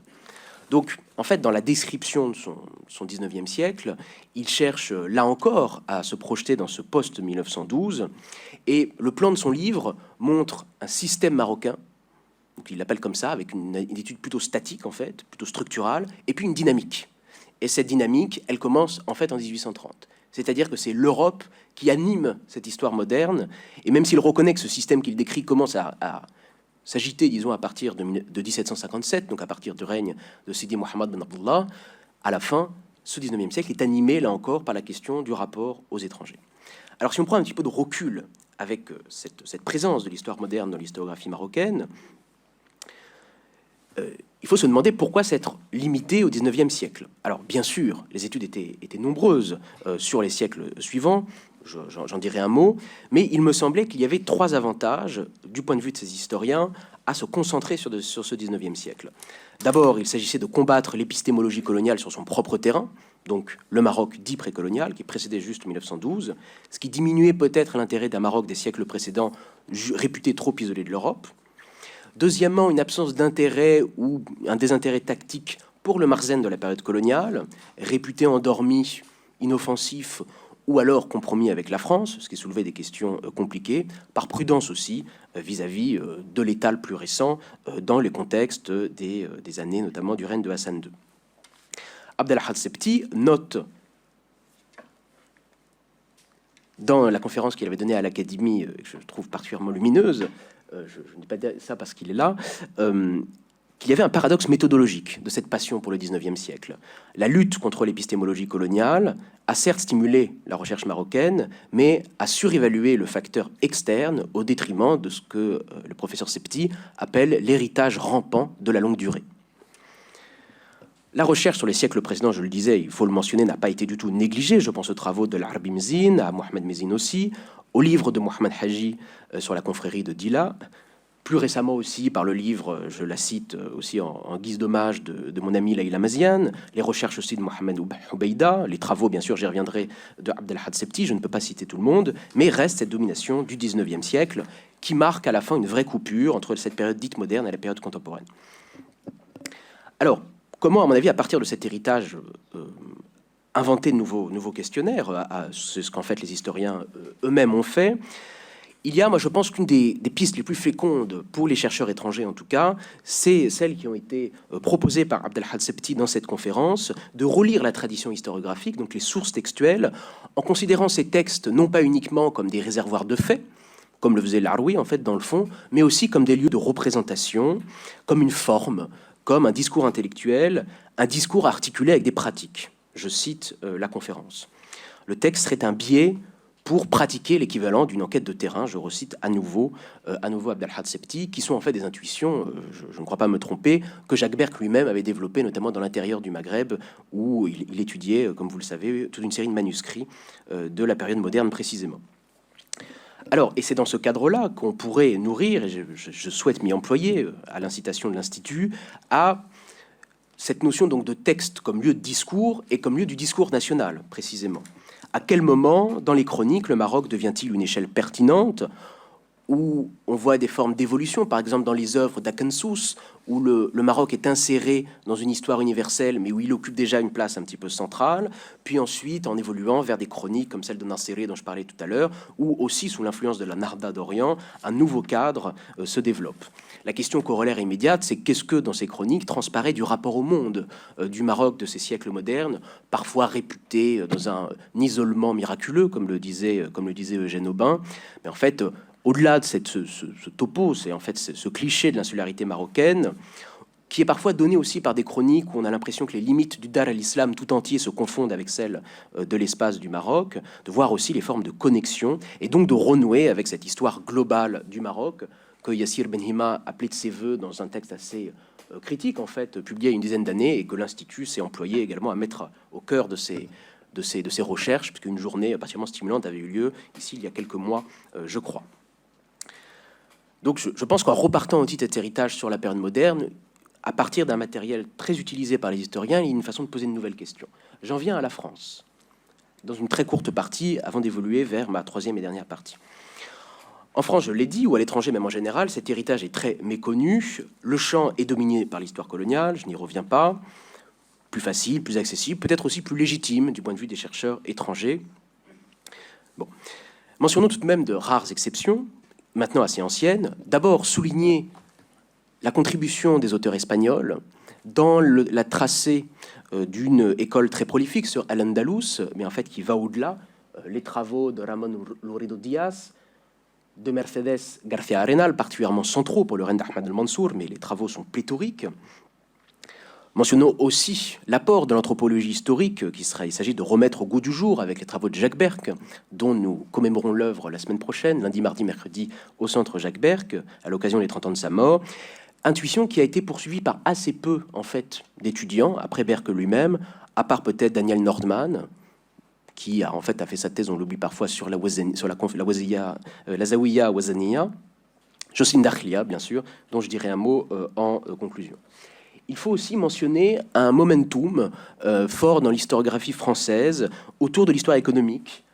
A: Donc, en fait, dans la description de son 19e siècle, il cherche, là encore, à se projeter dans ce post-1912, et le plan de son livre montre un système marocain, donc il l'appelle comme ça, avec une étude plutôt statique, en fait, plutôt structurale, et puis une dynamique. Et cette dynamique, elle commence, en fait, en 1830. C'est-à-dire que c'est l'Europe qui anime cette histoire moderne, et même s'il reconnaît que ce système qu'il décrit commence à s'agiter, disons, à partir de 1757, donc à partir du règne de Sidi Mohammed ben Abdullah, à la fin, ce 19e siècle est animé, là encore, par la question du rapport aux étrangers. Alors, si on prend un petit peu de recul avec cette présence de l'histoire moderne dans l'historiographie marocaine, il faut se demander pourquoi s'être limité au 19e siècle. Alors, bien sûr, les études étaient nombreuses sur les siècles suivants, j'en dirai un mot, mais il me semblait qu'il y avait trois avantages, du point de vue de ces historiens, à se concentrer sur ce 19e siècle. D'abord, il s'agissait de combattre l'épistémologie coloniale sur son propre terrain, donc le Maroc dit précolonial, qui précédait juste 1912, ce qui diminuait peut-être l'intérêt d'un Maroc des siècles précédents, réputé trop isolé de l'Europe. Deuxièmement, une absence d'intérêt ou un désintérêt tactique pour le Marzen de la période coloniale, réputé endormi, inoffensif, ou alors compromis avec la France, ce qui soulevait des questions compliquées, par prudence aussi vis-à-vis de l'État le plus récent dans les contextes des années notamment du règne de Hassan II. Abdelhad Sebti note dans la conférence qu'il avait donnée à l'Académie, que je trouve particulièrement lumineuse, je ne dis pas ça parce qu'il est là, qu'il y avait un paradoxe méthodologique de cette passion pour le 19e siècle. La lutte contre l'épistémologie coloniale a certes stimulé la recherche marocaine, mais a surévalué le facteur externe au détriment de ce que le professeur Sebti appelle l'héritage rampant de la longue durée. La recherche sur les siècles précédents, je le disais, il faut le mentionner, n'a pas été du tout négligée. Je pense aux travaux de l'Arabi Mzin, à Mohamed Mezin aussi, au livre de Mohamed Haji sur la confrérie de Dila, plus récemment aussi par le livre, je la cite aussi en guise d'hommage de mon ami Laïla Maziane, les recherches aussi de Mohamed Houbeida, les travaux, bien sûr, j'y reviendrai, de Abdelhad Sebti, je ne peux pas citer tout le monde, mais reste cette domination du 19e siècle qui marque à la fin une vraie coupure entre cette période dite moderne et la période contemporaine. Alors, comment, à mon avis, à partir de cet héritage, inventer de nouveaux questionnaires, c'est ce qu'en fait les historiens eux-mêmes ont fait. Il y a, moi, je pense qu'une des pistes les plus fécondes pour les chercheurs étrangers, en tout cas, c'est celles qui ont été proposées par Abdelhad Sebti dans cette conférence, de relire la tradition historiographique, donc les sources textuelles, en considérant ces textes non pas uniquement comme des réservoirs de faits, comme le faisait Laroui, en fait, dans le fond, mais aussi comme des lieux de représentation, comme une forme, comme un discours intellectuel, un discours articulé avec des pratiques. Je cite la conférence. Le texte serait un biais pour pratiquer l'équivalent d'une enquête de terrain, je recite à nouveau Abdelhad Sebti, qui sont en fait des intuitions, je ne crois pas me tromper, que Jacques Berck lui-même avait développées, notamment dans l'intérieur du Maghreb, où il étudiait, comme vous le savez, toute une série de manuscrits de la période moderne précisément. Alors, et c'est dans ce cadre-là qu'on pourrait nourrir, et je souhaite m'y employer, à l'incitation de l'Institut, à cette notion donc de texte comme lieu de discours et comme lieu du discours national, précisément. À quel moment, dans les chroniques, le Maroc devient-il une échelle pertinente où on voit des formes d'évolution, par exemple dans les œuvres d'Akensous, où le Maroc est inséré dans une histoire universelle, mais où il occupe déjà une place un petit peu centrale, puis ensuite en évoluant vers des chroniques comme celle de Nasséré dont je parlais tout à l'heure, où aussi sous l'influence de la Narda d'Orient, un nouveau cadre se développe. La question corollaire immédiate, c'est qu'est-ce que dans ces chroniques transparaît du rapport au monde du Maroc de ces siècles modernes, parfois réputé dans un isolement miraculeux, comme le disait Eugène Aubin, mais en fait, au-delà de ce topo, c'est en fait ce cliché de l'insularité marocaine, qui est parfois donné aussi par des chroniques où on a l'impression que les limites du Dar al-Islam tout entier se confondent avec celles de l'espace du Maroc, de voir aussi les formes de connexion, et donc de renouer avec cette histoire globale du Maroc, que Yassir Benhima appelait de ses voeux dans un texte assez critique, en fait, publié il y a une dizaine d'années, et que l'Institut s'est employé également à mettre au cœur de ses recherches, puisqu'une journée particulièrement stimulante avait eu lieu ici il y a quelques mois, je crois. Donc je pense qu'en repartant aussi de cet héritage sur la période moderne, à partir d'un matériel très utilisé par les historiens, il y a une façon de poser une nouvelle question. J'en viens à la France, dans une très courte partie, avant d'évoluer vers ma troisième et dernière partie. En France, je l'ai dit, ou à l'étranger même en général, cet héritage est très méconnu. Le champ est dominé par l'histoire coloniale, je n'y reviens pas. Plus facile, plus accessible, peut-être aussi plus légitime du point de vue des chercheurs étrangers. Bon. Mentionnons tout de même de rares exceptions, maintenant assez anciennes. D'abord, souligner la contribution des auteurs espagnols dans la tracée d'une école très prolifique sur Al-Andalus, mais en fait qui va au-delà. Les travaux de Ramón Loredo Díaz, de Mercedes García Arenal, particulièrement centraux pour le règne d'Ahmad al-Mansour, mais les travaux sont pléthoriques. Mentionnons aussi l'apport de l'anthropologie historique, il s'agit de remettre au goût du jour avec les travaux de Jacques Berck, dont nous commémorons l'œuvre la semaine prochaine, lundi, mardi, mercredi, au centre Jacques Berck, à l'occasion des 30 ans de sa mort. Intuition qui a été poursuivie par assez peu, en fait, d'étudiants, après Berck lui-même, à part peut-être Daniel Nordman, qui a fait sa thèse, on l'oublie parfois, sur la Zawiya Wazaniya, Jocelyne Dakhlia, bien sûr, dont je dirai un mot en conclusion. Il faut aussi mentionner un momentum fort dans l'historiographie française autour de l'histoire économique.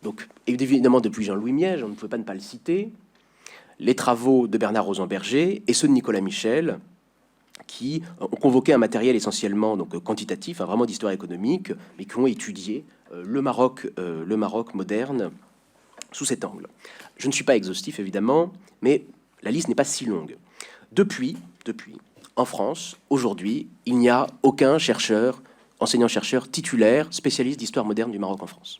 A: Donc, évidemment, depuis Jean-Louis Miège, on ne pouvait pas ne pas le citer, les travaux de Bernard Rosenberger et ceux de Nicolas Michel, qui ont convoqué un matériel essentiellement donc quantitatif, vraiment d'histoire économique, mais qui ont étudié le Maroc moderne sous cet angle. Je ne suis pas exhaustif, évidemment, mais la liste n'est pas si longue. Depuis, en France, aujourd'hui, il n'y a aucun enseignant-chercheur titulaire, spécialiste d'histoire moderne du Maroc en France.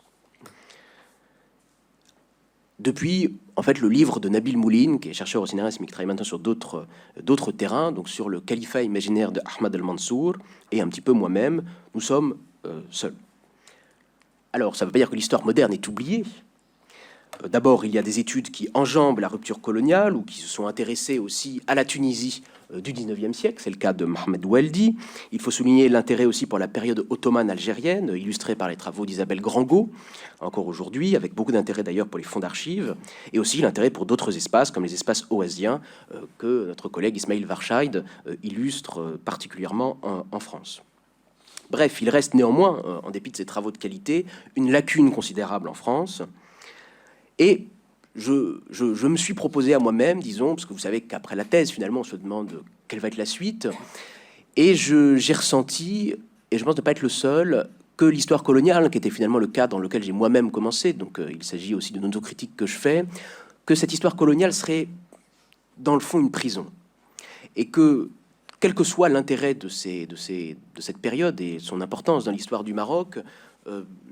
A: Depuis, en fait, le livre de Nabil Mouline, qui est chercheur au CNRS, mais qui travaille maintenant sur d'autres terrains, donc sur le califat imaginaire de Ahmad al-Mansour, et un petit peu moi-même, nous sommes seuls. Alors, ça ne veut pas dire que l'histoire moderne est oubliée, D'abord, il y a des études qui enjambent la rupture coloniale ou qui se sont intéressées aussi à la Tunisie du 19e siècle. C'est le cas de Mohamed Weldi. Il faut souligner l'intérêt aussi pour la période ottomane algérienne, illustrée par les travaux d'Isabelle Grangot, encore aujourd'hui, avec beaucoup d'intérêt d'ailleurs pour les fonds d'archives, et aussi l'intérêt pour d'autres espaces, comme les espaces oasiens, que notre collègue Ismail Varchaid illustre particulièrement en France. Bref, il reste néanmoins, en dépit de ces travaux de qualité, une lacune considérable en France. Et je me suis proposé à moi-même, disons, parce que vous savez qu'après la thèse, finalement, on se demande quelle va être la suite. Et j'ai ressenti, et je pense ne pas être le seul, que l'histoire coloniale, qui était finalement le cas dans lequel j'ai moi-même commencé, donc il s'agit aussi de autocritique que je fais, que cette histoire coloniale serait, dans le fond, une prison. Et que, quel que soit l'intérêt de cette période et son importance dans l'histoire du Maroc,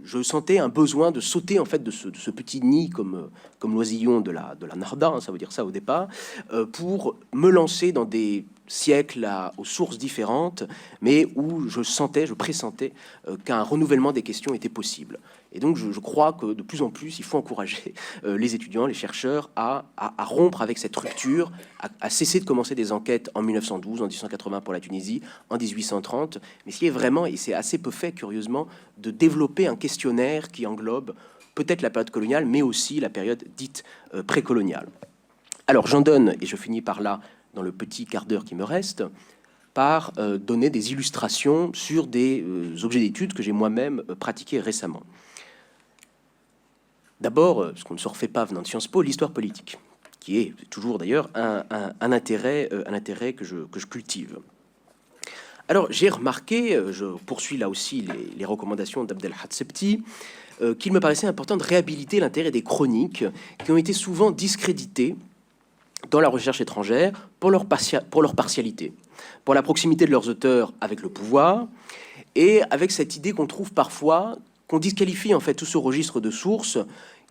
A: je sentais un besoin de sauter en fait de ce petit nid comme l'oisillon de la Narda, hein, ça veut dire ça au départ, pour me lancer dans des siècles aux sources différentes, mais où je pressentais qu'un renouvellement des questions était possible. Et donc je crois que de plus en plus, il faut encourager les étudiants, les chercheurs à rompre avec cette rupture, à cesser de commencer des enquêtes en 1912, en 1880 pour la Tunisie, en 1830, mais ce qui est vraiment, et c'est assez peu fait curieusement, de développer un questionnaire qui englobe peut-être la période coloniale, mais aussi la période dite précoloniale. Alors j'en donne, et je finis par là, dans le petit quart d'heure qui me reste, par donner des illustrations sur des objets d'études que j'ai moi-même pratiqués récemment. D'abord, ce qu'on ne se refait pas venant de Sciences Po, l'histoire politique, qui est toujours d'ailleurs un intérêt que je cultive. Alors j'ai remarqué, je poursuis là aussi les recommandations d'Abdel Hatsepti, qu'il me paraissait important de réhabiliter l'intérêt des chroniques qui ont été souvent discréditées dans la recherche étrangère pour leur partialité, pour la proximité de leurs auteurs avec le pouvoir, et avec cette idée qu'on trouve parfois, qu'on disqualifie en fait tout ce registre de sources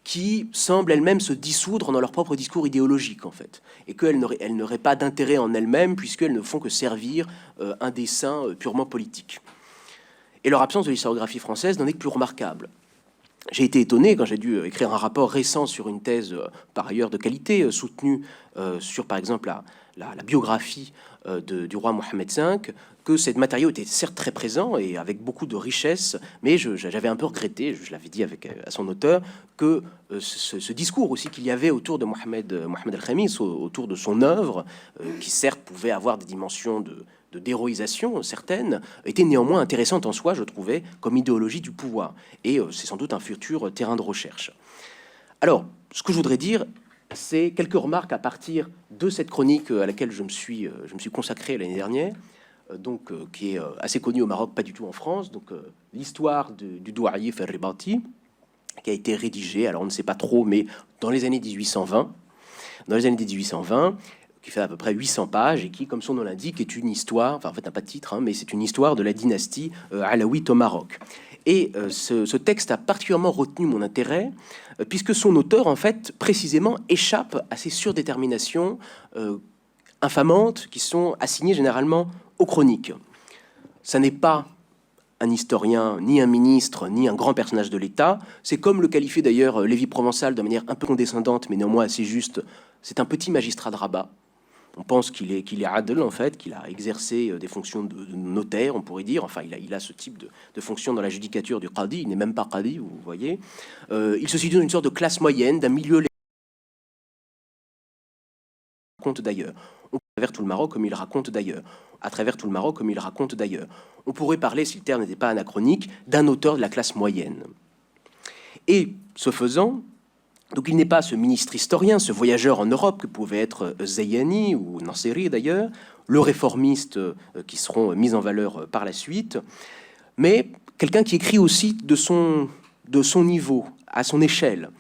A: qui semblent elles-mêmes se dissoudre dans leur propre discours idéologique en fait, et qu'elles n'auraient pas d'intérêt en elles-mêmes puisqu'elles ne font que servir un dessein purement politique. Et leur absence de l'historiographie française n'en est que plus remarquable. J'ai été étonné quand j'ai dû écrire un rapport récent sur une thèse par ailleurs de qualité, soutenue sur par exemple la biographie du roi Mohamed V, que ce matériau était certes très présent et avec beaucoup de richesse, mais j'avais un peu regretté, je l'avais dit à son auteur, que ce discours aussi qu'il y avait autour de Mohamed El-Khamis, autour de son œuvre, qui certes pouvait avoir des dimensions d'héroïsation certaines, était néanmoins intéressante en soi, je trouvais, comme idéologie du pouvoir. Et c'est sans doute un futur terrain de recherche. Alors, ce que je voudrais dire, c'est quelques remarques à partir de cette chronique à laquelle je me suis consacré l'année dernière, qui est assez connue au Maroc, pas du tout en France, donc l'histoire du douarier Ferribati, qui a été rédigée, alors on ne sait pas trop, mais dans les années 1820, qui fait à peu près 800 pages et qui, comme son nom l'indique, est une histoire, enfin en fait n'a pas de titre, hein, mais c'est une histoire de la dynastie alaouite au Maroc. Et ce texte a particulièrement retenu mon intérêt, puisque son auteur, en fait, précisément, échappe à ces surdéterminations infamantes qui sont assignées généralement aux chroniques. Ça n'est pas un historien, ni un ministre, ni un grand personnage de l'État. C'est comme le qualifiait d'ailleurs Lévi-Provençal de manière un peu condescendante, mais néanmoins assez juste. C'est un petit magistrat de Rabat. On pense qu'il est adl, en fait, qu'il a exercé des fonctions de notaire, on pourrait dire. Enfin, il a ce type de fonction dans la judicature du qadi. Il n'est même pas qadi, vous voyez. Il se situe dans une sorte de classe moyenne, d'un milieu raconte d'ailleurs. À travers tout le Maroc, comme il raconte d'ailleurs. À travers tout le Maroc, comme il raconte d'ailleurs. On pourrait parler, si le terme n'était pas anachronique, d'un auteur de la classe moyenne. Et ce faisant, donc il n'est pas ce ministre historien, ce voyageur en Europe que pouvait être Zayani ou Nasseri d'ailleurs, le réformiste qui seront mis en valeur par la suite, mais quelqu'un qui écrit aussi de son niveau, à son échelle.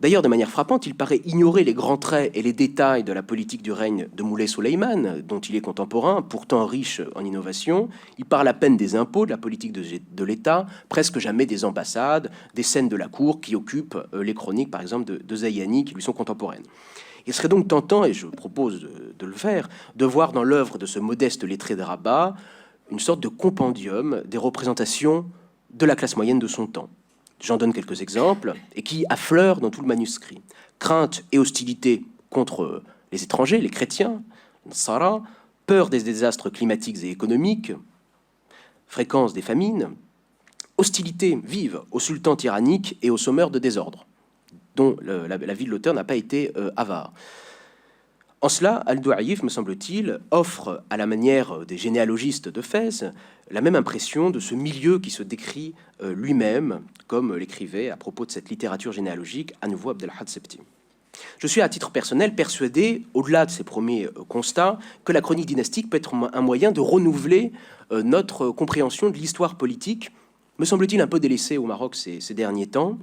A: D'ailleurs, de manière frappante, il paraît ignorer les grands traits et les détails de la politique du règne de Moulay Souleyman, dont il est contemporain, pourtant riche en innovation. Il parle à peine des impôts, de la politique de l'État, presque jamais des ambassades, des scènes de la cour qui occupent les chroniques, par exemple, de Zayani, qui lui sont contemporaines. Il serait donc tentant, et je propose de le faire, de voir dans l'œuvre de ce modeste lettré de Rabat une sorte de compendium des représentations de la classe moyenne de son temps. J'en donne quelques exemples, et qui affleurent dans tout le manuscrit. Crainte et hostilité contre les étrangers, les chrétiens, Sarah, peur des désastres climatiques et économiques, fréquence des famines, hostilité vive au sultan tyrannique et au sommeur de désordre, dont la vie de l'auteur n'a pas été avare. En cela, Al-Douaïf, me semble-t-il, offre, à la manière des généalogistes de Fès, la même impression de ce milieu qui se décrit lui-même, comme l'écrivait à propos de cette littérature généalogique à nouveau Abdelhad Sebti. Je suis à titre personnel persuadé, au-delà de ces premiers constats, que la chronique dynastique peut être un moyen de renouveler notre compréhension de l'histoire politique, me semble-t-il un peu délaissée au Maroc ces derniers temps,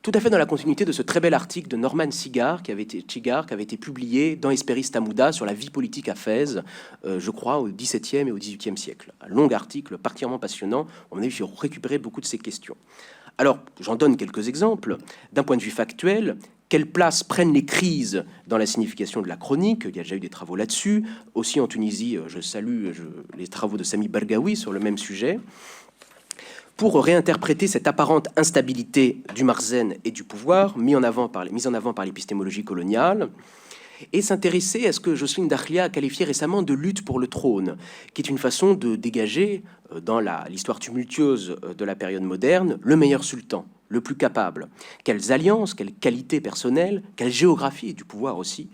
A: tout à fait dans la continuité de ce très bel article de Norman Cigar qui avait été publié dans Hesperis Tamouda sur la vie politique à Fès, je crois, au XVIIe et au XVIIIe siècle. Un long article particulièrement passionnant. On a récupéré beaucoup de ces questions. Alors, j'en donne quelques exemples. D'un point de vue factuel, quelle place prennent les crises dans la signification de la chronique? Il y a déjà eu des travaux là-dessus. Aussi en Tunisie, je salue les travaux de Sami Bargaoui sur le même sujet. Pour réinterpréter cette apparente instabilité du Marzen et du pouvoir, mise en avant par l'épistémologie coloniale, et s'intéresser à ce que Jocelyne Dakhlia a qualifié récemment de lutte pour le trône, qui est une façon de dégager, dans l'histoire tumultueuse de la période moderne, le meilleur sultan, le plus capable. Quelles alliances, quelles qualités personnelles, quelle géographie du pouvoir aussi,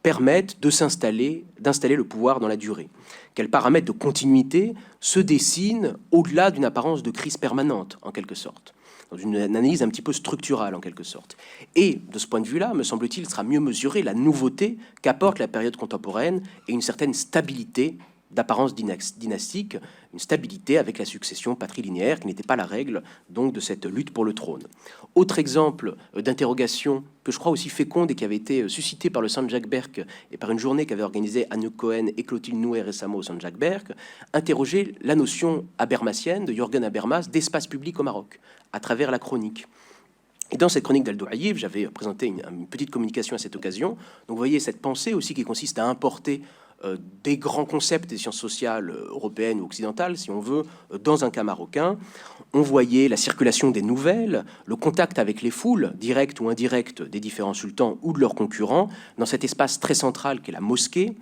A: permettent d'installer le pouvoir dans la durée. Quels paramètres de continuité se dessinent au-delà d'une apparence de crise permanente, en quelque sorte, dans une analyse un petit peu structurale, en quelque sorte. Et, de ce point de vue-là, me semble-t-il, sera mieux mesurée la nouveauté qu'apporte la période contemporaine et une certaine stabilité d'apparence dynastique, une stabilité avec la succession patrilinéaire qui n'était pas la règle donc de cette lutte pour le trône. Autre exemple d'interrogation que je crois aussi féconde et qui avait été suscité par le Saint-Jacques-Berck et par une journée qu'avait organisée Anne Cohen et Clotilde Nouet récemment au Saint-Jacques-Berck, interroger la notion habermasienne de Jürgen Habermas d'espace public au Maroc à travers la chronique. Et dans cette chronique d'Al-Douaïf, j'avais présenté une petite communication à cette occasion. Donc vous voyez cette pensée aussi qui consiste à importer des grands concepts des sciences sociales européennes ou occidentales, si on veut, dans un cas marocain. On voyait la circulation des nouvelles, le contact avec les foules, directes ou indirectes, des différents sultans ou de leurs concurrents, dans cet espace très central qu'est la mosquée,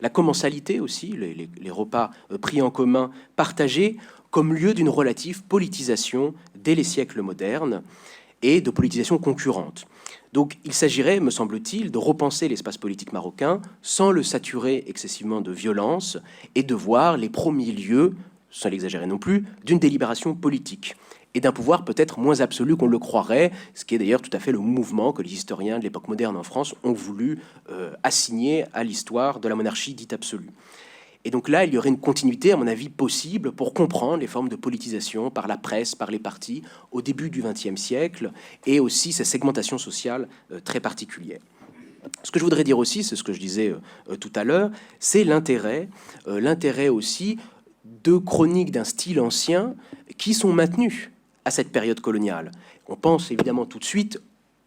A: la commensalité aussi, les repas pris en commun, partagés, comme lieu d'une relative politisation dès les siècles modernes et de politisation concurrente. Donc il s'agirait, me semble-t-il, de repenser l'espace politique marocain sans le saturer excessivement de violence et de voir les premiers lieux, sans l'exagérer non plus, d'une délibération politique et d'un pouvoir peut-être moins absolu qu'on le croirait, ce qui est d'ailleurs tout à fait le mouvement que les historiens de l'époque moderne en France ont voulu assigner à l'histoire de la monarchie dite absolue. Et donc là, il y aurait une continuité, à mon avis, possible pour comprendre les formes de politisation par la presse, par les partis, au début du XXe siècle, et aussi ces segmentations sociales très particulières. Ce que je voudrais dire aussi, c'est ce que je disais tout à l'heure, c'est l'intérêt aussi de chroniques d'un style ancien qui sont maintenues à cette période coloniale. On pense évidemment tout de suite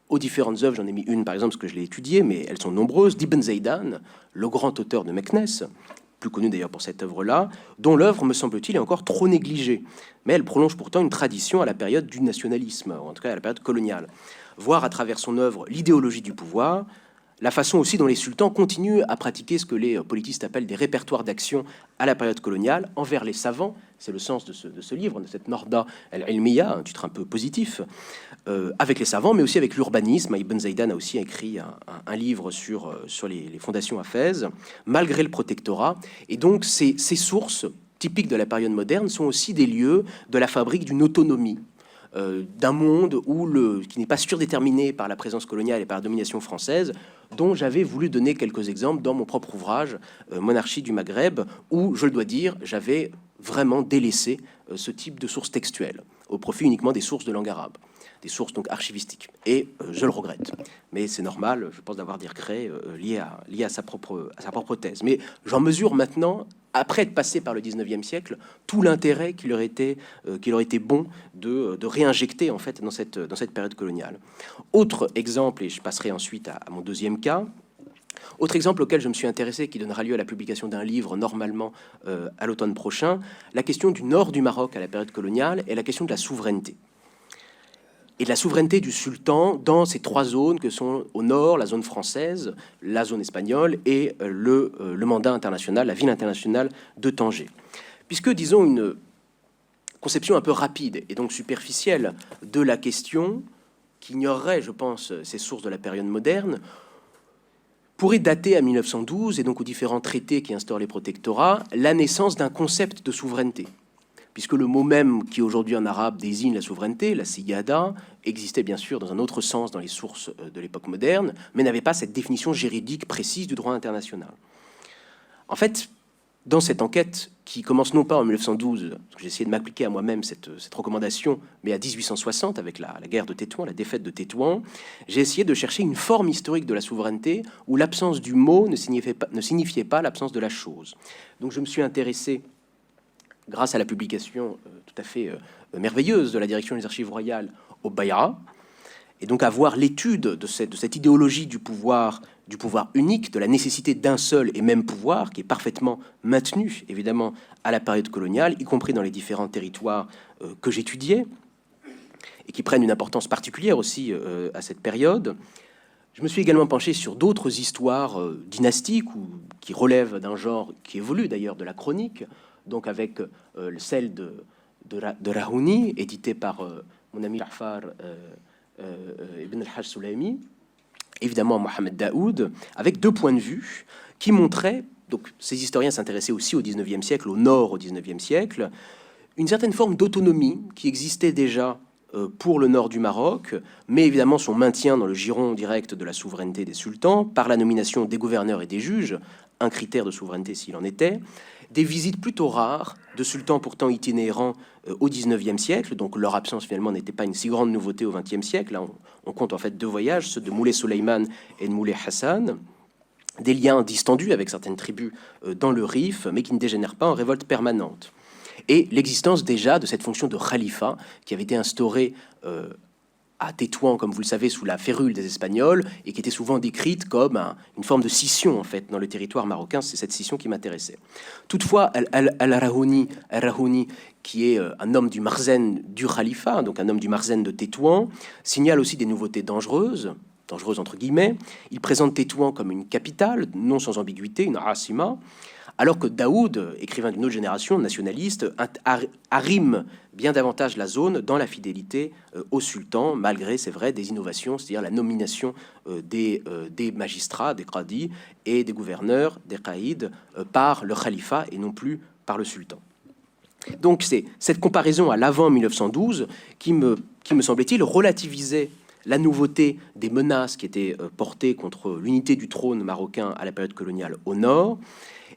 A: aux différentes œuvres, j'en ai mis une par exemple parce que je l'ai étudiée, mais elles sont nombreuses, d'Ibn Zaydan, le grand auteur de Meknès, plus connu d'ailleurs pour cette œuvre-là, dont l'œuvre, me semble-t-il, est encore trop négligée. Mais elle prolonge pourtant une tradition à la période du nationalisme, ou en tout cas à la période coloniale. Voir à travers son œuvre l'idéologie du pouvoir, la façon aussi dont les sultans continuent à pratiquer ce que les politistes appellent des répertoires d'action à la période coloniale envers les savants. C'est le sens de ce livre, de cette Norda al-Ilmiya, un titre un peu positif, avec les savants, mais aussi avec l'urbanisme. Ibn Zaydan a aussi écrit un livre sur les fondations à Fès, malgré le protectorat. Et donc, ces sources typiques de la période moderne sont aussi des lieux de la fabrique d'une autonomie, d'un monde qui n'est pas surdéterminé par la présence coloniale et par la domination française, dont j'avais voulu donner quelques exemples dans mon propre ouvrage Monarchie du Maghreb, où, je le dois dire, j'avais vraiment délaissé ce type de sources textuelles au profit uniquement des sources de langue arabe, des sources donc archivistiques. Et je le regrette, mais c'est normal, je pense, d'avoir des regrets liés à sa propre thèse. Mais j'en mesure maintenant, après être passé par le 19e siècle, tout l'intérêt qu'il aurait été bon de réinjecter en fait dans cette période coloniale. Autre exemple, et je passerai ensuite à mon deuxième cas, autre exemple auquel je me suis intéressé, qui donnera lieu à la publication d'un livre normalement à l'automne prochain, la question du nord du Maroc à la période coloniale et la question de la souveraineté. et de la souveraineté du sultan dans ces trois zones que sont au nord, la zone française, la zone espagnole et le mandat international, la ville internationale de Tanger. Puisque, disons, une conception un peu rapide et donc superficielle de la question, qui ignorerait, je pense, ces sources de la période moderne, pourrait dater à 1912 et donc aux différents traités qui instaurent les protectorats, la naissance d'un concept de souveraineté. Puisque le mot même qui aujourd'hui en arabe désigne la souveraineté, la siyada, existait bien sûr dans un autre sens dans les sources de l'époque moderne, mais n'avait pas cette définition juridique précise du droit international. En fait, dans cette enquête qui commence non pas en 1912, parce que j'ai essayé de m'appliquer à moi-même cette recommandation, mais à 1860 avec la guerre de Tétouan, la défaite de Tétouan, j'ai essayé de chercher une forme historique de la souveraineté où l'absence du mot ne signifiait pas l'absence de la chose. Donc je me suis intéressé, grâce à la publication tout à fait merveilleuse de la direction des archives royales, au Bayra, et donc à voir l'étude de cette idéologie du pouvoir unique, de la nécessité d'un seul et même pouvoir, qui est parfaitement maintenu, évidemment, à la période coloniale, y compris dans les différents territoires que j'étudiais, et qui prennent une importance particulière aussi à cette période. Je me suis également penché sur d'autres histoires dynastiques, ou qui relèvent d'un genre qui évolue d'ailleurs de la chronique, donc avec celle de Rahouni, éditée par mon ami Ja'far Ibn al-Hajj Soulaimi, évidemment Mohamed Daoud, avec deux points de vue qui montraient, donc ces historiens s'intéressaient aussi au XIXe siècle, au nord au XIXe siècle, une certaine forme d'autonomie qui existait déjà pour le nord du Maroc, mais évidemment son maintien dans le giron direct de la souveraineté des sultans par la nomination des gouverneurs et des juges, un critère de souveraineté s'il en était, des visites plutôt rares de sultans pourtant itinérants au XIXe siècle, donc leur absence finalement n'était pas une si grande nouveauté au XXe siècle. Là, on compte en fait deux voyages, ceux de Moulay Soleiman et de Moulay Hassan, des liens distendus avec certaines tribus dans le Rif, mais qui ne dégénèrent pas en révolte permanente. Et l'existence déjà de cette fonction de khalifa qui avait été instaurée à Tétouan, comme vous le savez, sous la férule des Espagnols, et qui était souvent décrite comme une forme de scission, en fait, dans le territoire marocain. C'est cette scission qui m'intéressait. Toutefois, Al-Rahouni, qui est un homme du Marzen du Khalifa, donc un homme du Marzen de Tétouan, signale aussi des nouveautés dangereuses entre guillemets. Il présente Tétouan comme une capitale, non sans ambiguïté, une asima, alors que Daoud, écrivain d'une autre génération, nationaliste, arrime bien davantage la zone dans la fidélité au sultan, malgré, c'est vrai, des innovations, c'est-à-dire la nomination des magistrats, des qadis et des gouverneurs, des qaïds, par le khalifa et non plus par le sultan. Donc c'est cette comparaison à l'avant 1912 qui me semblait-il, relativisait la nouveauté des menaces qui étaient portées contre l'unité du trône marocain à la période coloniale au nord,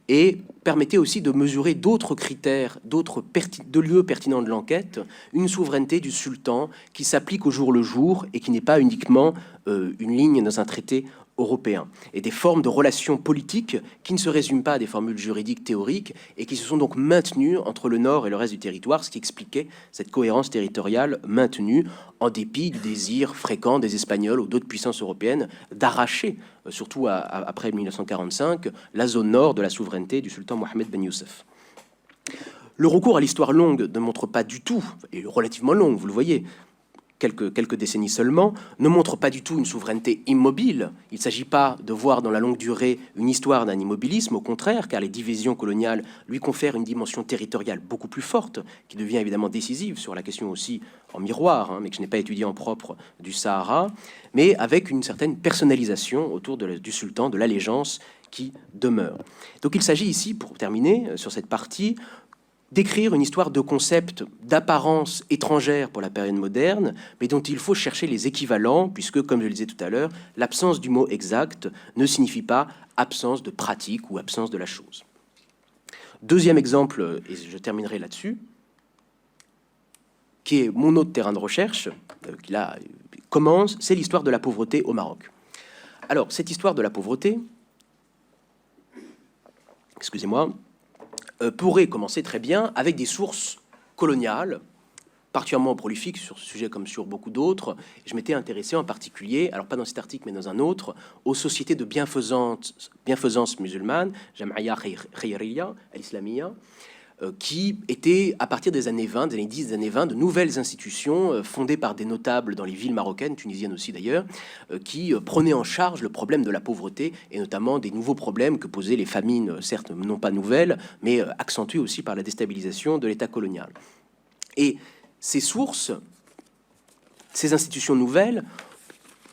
A: et permettait aussi de mesurer d'autres critères, de lieux pertinents de l'enquête, une souveraineté du sultan qui s'applique au jour le jour et qui n'est pas uniquement une ligne dans un traité européen, et des formes de relations politiques qui ne se résument pas à des formules juridiques théoriques et qui se sont donc maintenues entre le nord et le reste du territoire, ce qui expliquait cette cohérence territoriale maintenue en dépit du désir fréquent des Espagnols ou d'autres puissances européennes d'arracher, surtout après 1945, la zone nord de la souveraineté du sultan Mohamed Ben Youssef. Le recours à l'histoire longue ne montre pas du tout, et relativement longue, vous le voyez, quelques décennies seulement, ne montre pas du tout une souveraineté immobile. Il ne s'agit pas de voir dans la longue durée une histoire d'un immobilisme, au contraire, car les divisions coloniales lui confèrent une dimension territoriale beaucoup plus forte, qui devient évidemment décisive sur la question aussi en miroir, mais que je n'ai pas étudié en propre, du Sahara, mais avec une certaine personnalisation autour du sultan, de l'allégeance qui demeure. Donc il s'agit ici, pour terminer sur cette partie, d'écrire une histoire de concepts d'apparence étrangère pour la période moderne, mais dont il faut chercher les équivalents, puisque, comme je le disais tout à l'heure, l'absence du mot exact ne signifie pas absence de pratique ou absence de la chose. Deuxième exemple, et je terminerai là-dessus, qui est mon autre terrain de recherche, qui là commence, c'est l'histoire de la pauvreté au Maroc. Alors, cette histoire de la pauvreté, excusez-moi, pourrait commencer très bien avec des sources coloniales, particulièrement prolifiques sur ce sujet comme sur beaucoup d'autres. Je m'étais intéressé en particulier, alors pas dans cet article mais dans un autre, aux sociétés de bienfaisance musulmane, Jam'iyya Khayriya al-Islamiyya, qui étaient, à partir des années 20, des années 10, des années 20, de nouvelles institutions fondées par des notables dans les villes marocaines, tunisiennes aussi d'ailleurs, qui prenaient en charge le problème de la pauvreté, et notamment des nouveaux problèmes que posaient les famines, certes non pas nouvelles, mais accentuées aussi par la déstabilisation de l'État colonial. Et ces sources, ces institutions nouvelles,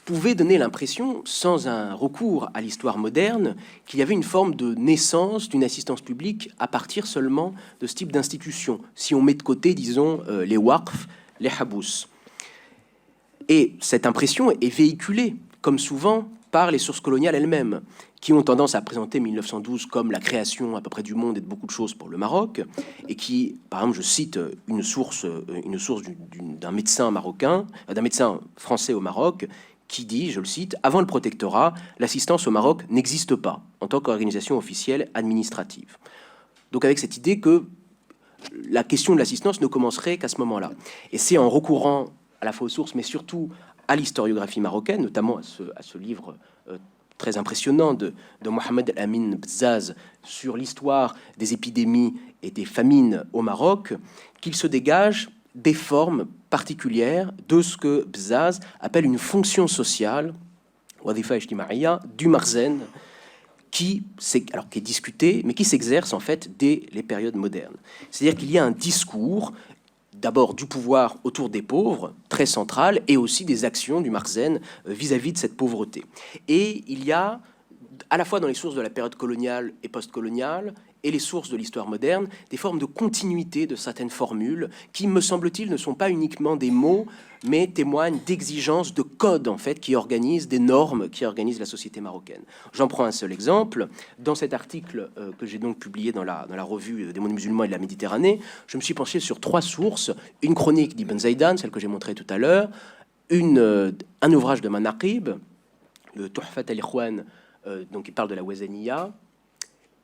A: pouvait donner l'impression, sans un recours à l'histoire moderne, qu'il y avait une forme de naissance d'une assistance publique à partir seulement de ce type d'institution, si on met de côté, disons, les waqf, les habous. Et cette impression est véhiculée, comme souvent, par les sources coloniales elles-mêmes, qui ont tendance à présenter 1912 comme la création à peu près du monde et de beaucoup de choses pour le Maroc, et qui, par exemple, je cite une source d'un médecin marocain, d'un médecin français au Maroc, qui dit, je le cite, « Avant le protectorat, l'assistance au Maroc n'existe pas en tant qu'organisation officielle administrative. » Donc avec cette idée que la question de l'assistance ne commencerait qu'à ce moment-là. Et c'est en recourant à la fois aux sources, mais surtout à l'historiographie marocaine, notamment à ce livre très impressionnant de Mohamed Amin Bzaz sur l'histoire des épidémies et des famines au Maroc, qu'il se dégage des formes particulières de ce que Bzaz appelle une fonction sociale, du marzen, qui est discutée, mais qui s'exerce en fait dès les périodes modernes. C'est-à-dire qu'il y a un discours, d'abord du pouvoir autour des pauvres, très central, et aussi des actions du marzen vis-à-vis de cette pauvreté. Et il y a, à la fois dans les sources de la période coloniale et post-coloniale, et les sources de l'histoire moderne, des formes de continuité de certaines formules qui, me semble-t-il, ne sont pas uniquement des mots, mais témoignent d'exigences, de codes, en fait, qui organisent des normes, qui organisent la société marocaine. J'en prends un seul exemple. Dans cet article que j'ai donc publié dans la revue des mondes musulmans et de la Méditerranée, je me suis penché sur 3 sources. Une chronique d'Ibn Zaydan, celle que j'ai montrée tout à l'heure, un ouvrage de Manaqib, le Tuhfat al-Ikhwan, donc qui parle de la Wazaniya,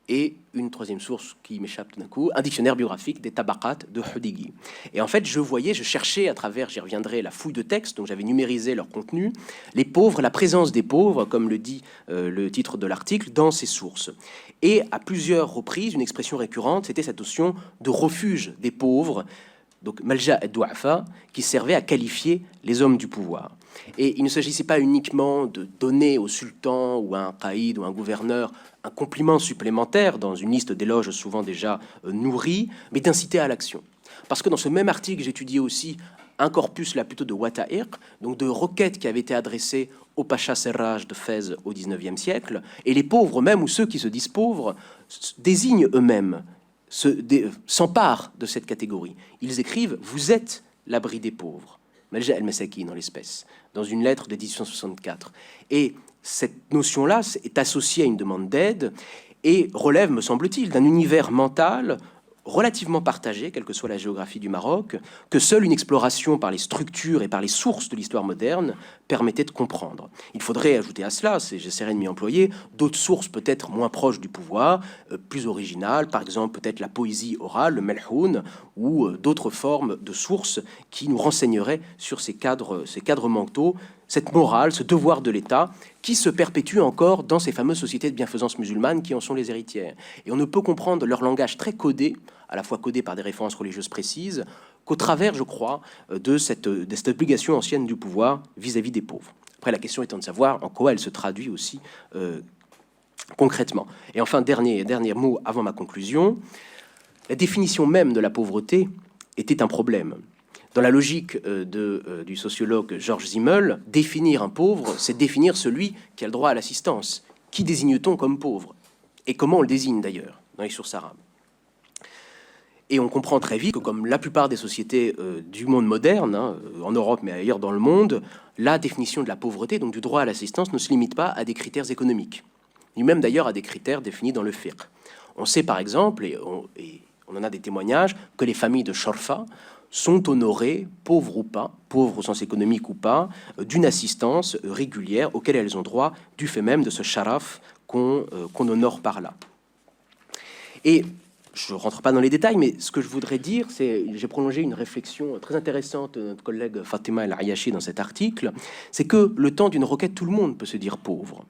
A: et une 3e source qui m'échappe tout d'un coup, un dictionnaire biographique des Tabaqat de Hudigui. Et en fait, je cherchais à travers, j'y reviendrai, la fouille de textes, donc j'avais numérisé leur contenu, les pauvres, la présence des pauvres, comme le dit le titre de l'article, dans ces sources. Et à plusieurs reprises, une expression récurrente, c'était cette notion de refuge des pauvres, donc Malja et-Douafa, qui servait à qualifier les hommes du pouvoir. Et il ne s'agissait pas uniquement de donner au sultan ou à un caïd ou à un gouverneur un compliment supplémentaire dans une liste d'éloges souvent déjà nourrie, mais d'inciter à l'action. Parce que dans ce même article, j'étudiais aussi un corpus là plutôt de wata'iq, donc de requêtes qui avaient été adressées au Pacha Serraj de Fès au XIXe siècle, et les pauvres même, ou ceux qui se disent pauvres, désignent eux-mêmes, s'emparent de cette catégorie. Ils écrivent « Vous êtes l'abri des pauvres ». Malja el-Masaki dans l'espèce, dans une lettre de 1864. Et cette notion-là est associée à une demande d'aide et relève, me semble-t-il, d'un univers mental relativement partagé, quelle que soit la géographie du Maroc, que seule une exploration par les structures et par les sources de l'histoire moderne permettait de comprendre. Il faudrait ajouter à cela, j'essaierai de m'y employer, d'autres sources peut-être moins proches du pouvoir, plus originales, par exemple peut-être la poésie orale, le melhoun, ou d'autres formes de sources qui nous renseigneraient sur ces cadres mentaux, cette morale, ce devoir de l'État qui se perpétue encore dans ces fameuses sociétés de bienfaisance musulmanes qui en sont les héritières. Et on ne peut comprendre leur langage très codé, à la fois codé par des références religieuses précises, qu'au travers, je crois, de cette obligation ancienne du pouvoir vis-à-vis des pauvres. Après, la question étant de savoir en quoi elle se traduit aussi concrètement. Et enfin, dernier mot avant ma conclusion, la définition même de la pauvreté était un problème. Dans la logique du sociologue Georges Simmel, définir un pauvre, c'est définir celui qui a le droit à l'assistance. Qui désigne-t-on comme pauvre? Et comment on le désigne d'ailleurs dans les sources arabes? Et on comprend très vite que, comme la plupart des sociétés du monde moderne, en Europe mais ailleurs dans le monde, la définition de la pauvreté, donc du droit à l'assistance, ne se limite pas à des critères économiques, ni même d'ailleurs à des critères définis dans le fiqh. On sait par exemple, et on en a des témoignages, que les familles de Shorfa sont honorées, pauvres ou pas, pauvres au sens économique ou pas, d'une assistance régulière auquel elles ont droit du fait même de ce sharaf qu'on honore par là. Et je ne rentre pas dans les détails, mais ce que je voudrais dire, c'est, j'ai prolongé une réflexion très intéressante de notre collègue Fatima El Ayachi dans cet article, c'est que le temps d'une requête, tout le monde peut se dire pauvre.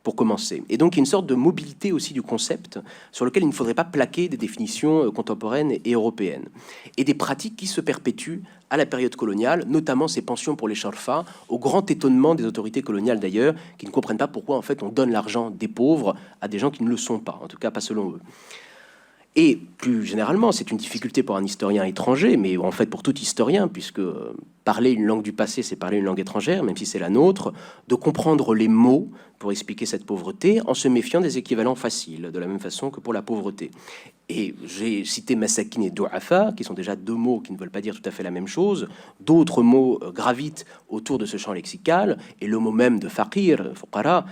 A: pour commencer. Et donc, il y a une sorte de mobilité aussi du concept sur lequel il ne faudrait pas plaquer des définitions contemporaines et européennes. Et des pratiques qui se perpétuent à la période coloniale, notamment ces pensions pour les charfas, au grand étonnement des autorités coloniales d'ailleurs, qui ne comprennent pas pourquoi en fait on donne l'argent des pauvres à des gens qui ne le sont pas, en tout cas pas selon eux. Et plus généralement, c'est une difficulté pour un historien étranger, mais en fait pour tout historien, puisque parler une langue du passé, c'est parler une langue étrangère, même si c'est la nôtre, de comprendre les mots pour expliquer cette pauvreté en se méfiant des équivalents faciles, de la même façon que pour la pauvreté. Et j'ai cité masakin et douafa, qui sont déjà deux mots qui ne veulent pas dire tout à fait la même chose. D'autres mots gravitent autour de ce champ lexical, et le mot même de faqir, fuqara,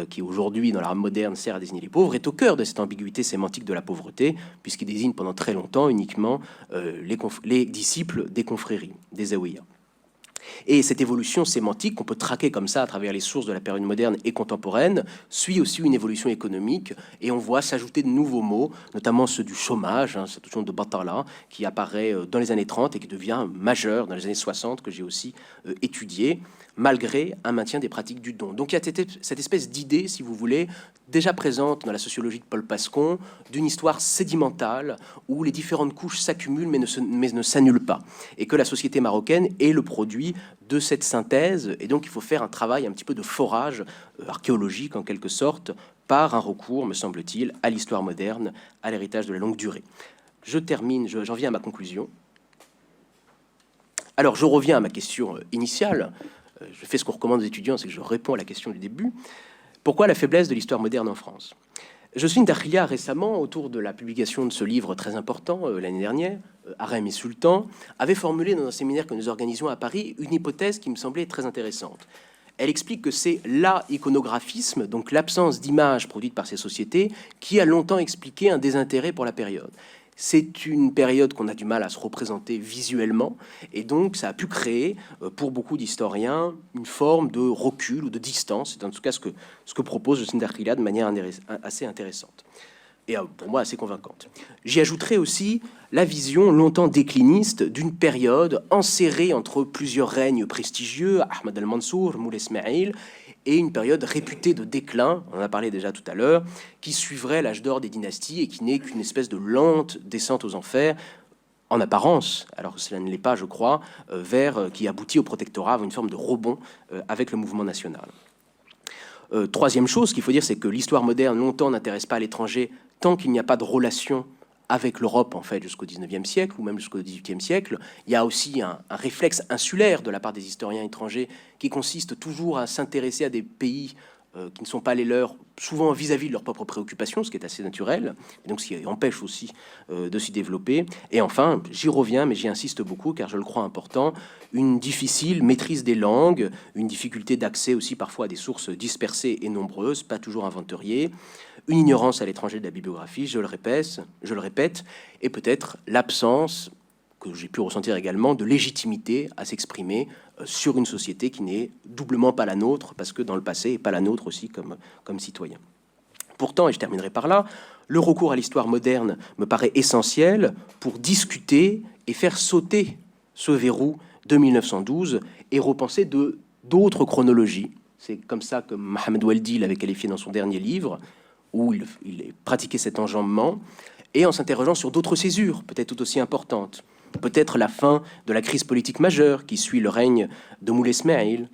A: qui aujourd'hui dans l'arabe moderne sert à désigner les pauvres, est au cœur de cette ambiguïté sémantique de la pauvreté, puisqu'il désigne pendant très longtemps uniquement les disciples des confréries, des zaouïas. Et cette évolution sémantique qu'on peut traquer comme ça à travers les sources de la période moderne et contemporaine suit aussi une évolution économique, et on voit s'ajouter de nouveaux mots, notamment ceux du chômage, cette notion de batala qui apparaît dans les années 30 et qui devient majeur dans les années 60, que j'ai aussi étudié, malgré un maintien des pratiques du don. Donc il y a cette espèce d'idée, si vous voulez, déjà présente dans la sociologie de Paul Pascon, d'une histoire sédimentale où les différentes couches s'accumulent mais ne s'annulent pas, et que la société marocaine est le produit de cette synthèse, et donc il faut faire un travail un petit peu de forage archéologique en quelque sorte, par un recours, me semble-t-il, à l'histoire moderne, à l'héritage de la longue durée. Je termine, j'en viens à ma conclusion. Alors je reviens à ma question initiale. Je fais ce qu'on recommande aux étudiants, c'est que je réponds à la question du début. Pourquoi la faiblesse de l'histoire moderne en France? Je suis une Dakhlia récemment, autour de la publication de ce livre très important l'année dernière, Harem et Sultan, avait formulé dans un séminaire que nous organisions à Paris une hypothèse qui me semblait très intéressante. Elle explique que c'est l'iconographisme, donc l'absence d'images produites par ces sociétés, qui a longtemps expliqué un désintérêt pour la période. C'est une période qu'on a du mal à se représenter visuellement, et donc ça a pu créer, pour beaucoup d'historiens, une forme de recul ou de distance. C'est en tout cas ce que propose Jocelyne Dakhlia de manière assez intéressante, et pour moi assez convaincante. J'y ajouterai aussi la vision longtemps décliniste d'une période enserrée entre plusieurs règnes prestigieux, Ahmad al-Mansour, Moulay Ismail, et une période réputée de déclin, on en a parlé déjà tout à l'heure, qui suivrait l'âge d'or des dynasties et qui n'est qu'une espèce de lente descente aux enfers, en apparence, alors que cela ne l'est pas, je crois, qui aboutit au protectorat, à une forme de rebond avec le mouvement national. Troisième chose qu'il faut dire, c'est que l'histoire moderne longtemps n'intéresse pas à l'étranger tant qu'il n'y a pas de relation avec l'Europe, en fait, jusqu'au 19e siècle, ou même jusqu'au 18e siècle. Il y a aussi un réflexe insulaire de la part des historiens étrangers qui consiste toujours à s'intéresser à des pays qui ne sont pas les leurs, souvent vis-à-vis de leurs propres préoccupations, ce qui est assez naturel, et donc ce qui empêche aussi de s'y développer. Et enfin, j'y reviens, mais j'y insiste beaucoup, car je le crois important, une difficile maîtrise des langues, une difficulté d'accès aussi parfois à des sources dispersées et nombreuses, pas toujours inventoriées, une ignorance à l'étranger de la bibliographie, je le répète, et peut-être l'absence, que j'ai pu ressentir également, de légitimité à s'exprimer sur une société qui n'est doublement pas la nôtre, parce que dans le passé, et pas la nôtre aussi comme citoyen. Pourtant, et je terminerai par là, le recours à l'histoire moderne me paraît essentiel pour discuter et faire sauter ce verrou de 1912 et repenser d'autres chronologies. C'est comme ça que Mohamed Weldi l'avait qualifié dans son dernier livre, où il pratiquait cet enjambement, et en s'interrogeant sur d'autres césures, peut-être tout aussi importantes. Peut-être la fin de la crise politique majeure qui suit le règne de Moulay Ismail,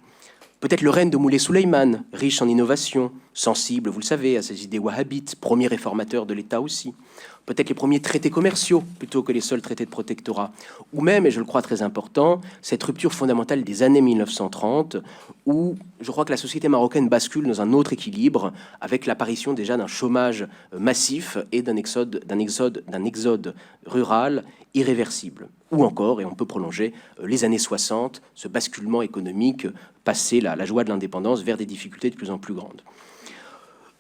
A: peut-être le règne de Moulay Souleyman, riche en innovation, sensible, vous le savez, à ses idées wahhabites, premier réformateur de l'État aussi, peut-être les premiers traités commerciaux plutôt que les seuls traités de protectorat, ou même, et je le crois très important, cette rupture fondamentale des années 1930, où je crois que la société marocaine bascule dans un autre équilibre, avec l'apparition déjà d'un chômage massif et d'un exode rural irréversible. Ou encore, et on peut prolonger, les années 60, ce basculement économique, passer la joie de l'indépendance vers des difficultés de plus en plus grandes.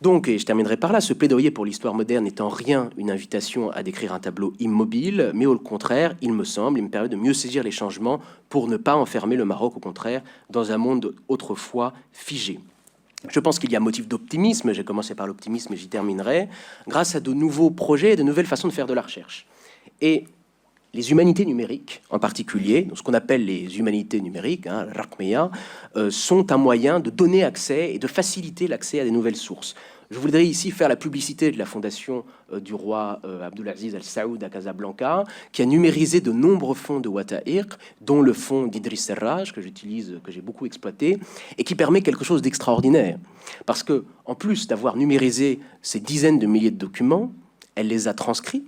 A: Donc, et je terminerai par là, ce plaidoyer pour l'histoire moderne n'est en rien une invitation à décrire un tableau immobile, mais au contraire, il me permet de mieux saisir les changements pour ne pas enfermer le Maroc, au contraire, dans un monde autrefois figé. Je pense qu'il y a motif d'optimisme, j'ai commencé par l'optimisme et j'y terminerai, grâce à de nouveaux projets et de nouvelles façons de faire de la recherche. Et les humanités numériques, en particulier, ce qu'on appelle les humanités numériques, hein, Raqmiya, sont un moyen de donner accès et de faciliter l'accès à des nouvelles sources. Je voudrais ici faire la publicité de la fondation du roi Abdulaziz Al Saoud à Casablanca, qui a numérisé de nombreux fonds de Wata'iq, dont le fonds d'Idriss Serraj, que j'utilise, que j'ai beaucoup exploité, et qui permet quelque chose d'extraordinaire. Parce que, en plus d'avoir numérisé ces dizaines de milliers de documents, elle les a transcrits,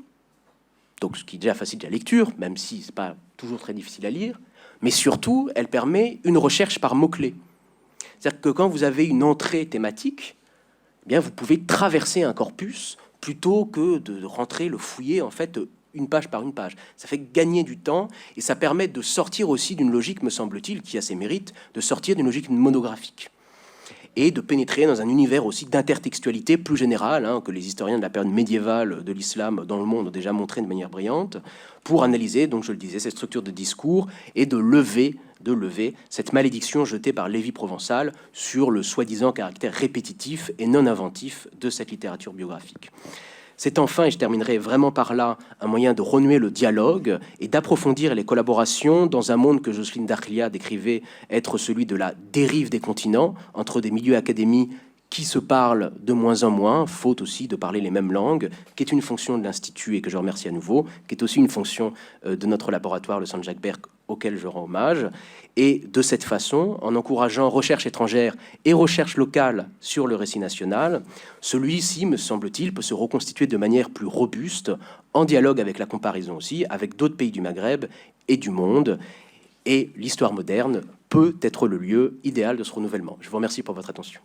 A: donc ce qui déjà facilite la lecture, même si ce n'est pas toujours très difficile à lire, mais surtout, elle permet une recherche par mots-clés. C'est-à-dire que quand vous avez une entrée thématique, eh bien, vous pouvez traverser un corpus plutôt que de rentrer, le fouiller, en fait, une page par une page. Ça fait gagner du temps et ça permet de sortir aussi d'une logique, me semble-t-il, qui a ses mérites, de sortir d'une logique monographique et de pénétrer dans un univers aussi d'intertextualité plus générale, hein, que les historiens de la période médiévale de l'islam dans le monde ont déjà montré de manière brillante, pour analyser, donc je le disais, cette structure de discours et de lever cette malédiction jetée par Lévi Provençal sur le soi-disant caractère répétitif et non inventif de cette littérature biographique. C'est enfin, et je terminerai vraiment par là, un moyen de renouer le dialogue et d'approfondir les collaborations dans un monde que Jocelyne Dakhlia décrivait être celui de la dérive des continents, entre des milieux académiques qui se parlent de moins en moins, faute aussi de parler les mêmes langues, qui est une fonction de l'Institut et que je remercie à nouveau, qui est aussi une fonction de notre laboratoire, le Centre Jacques Berck, auquel je rends hommage. Et de cette façon, en encourageant recherche étrangère et recherche locale sur le récit national, celui-ci, me semble-t-il, peut se reconstituer de manière plus robuste, en dialogue avec la comparaison aussi, avec d'autres pays du Maghreb et du monde. Et l'histoire moderne peut être le lieu idéal de ce renouvellement. Je vous remercie pour votre attention.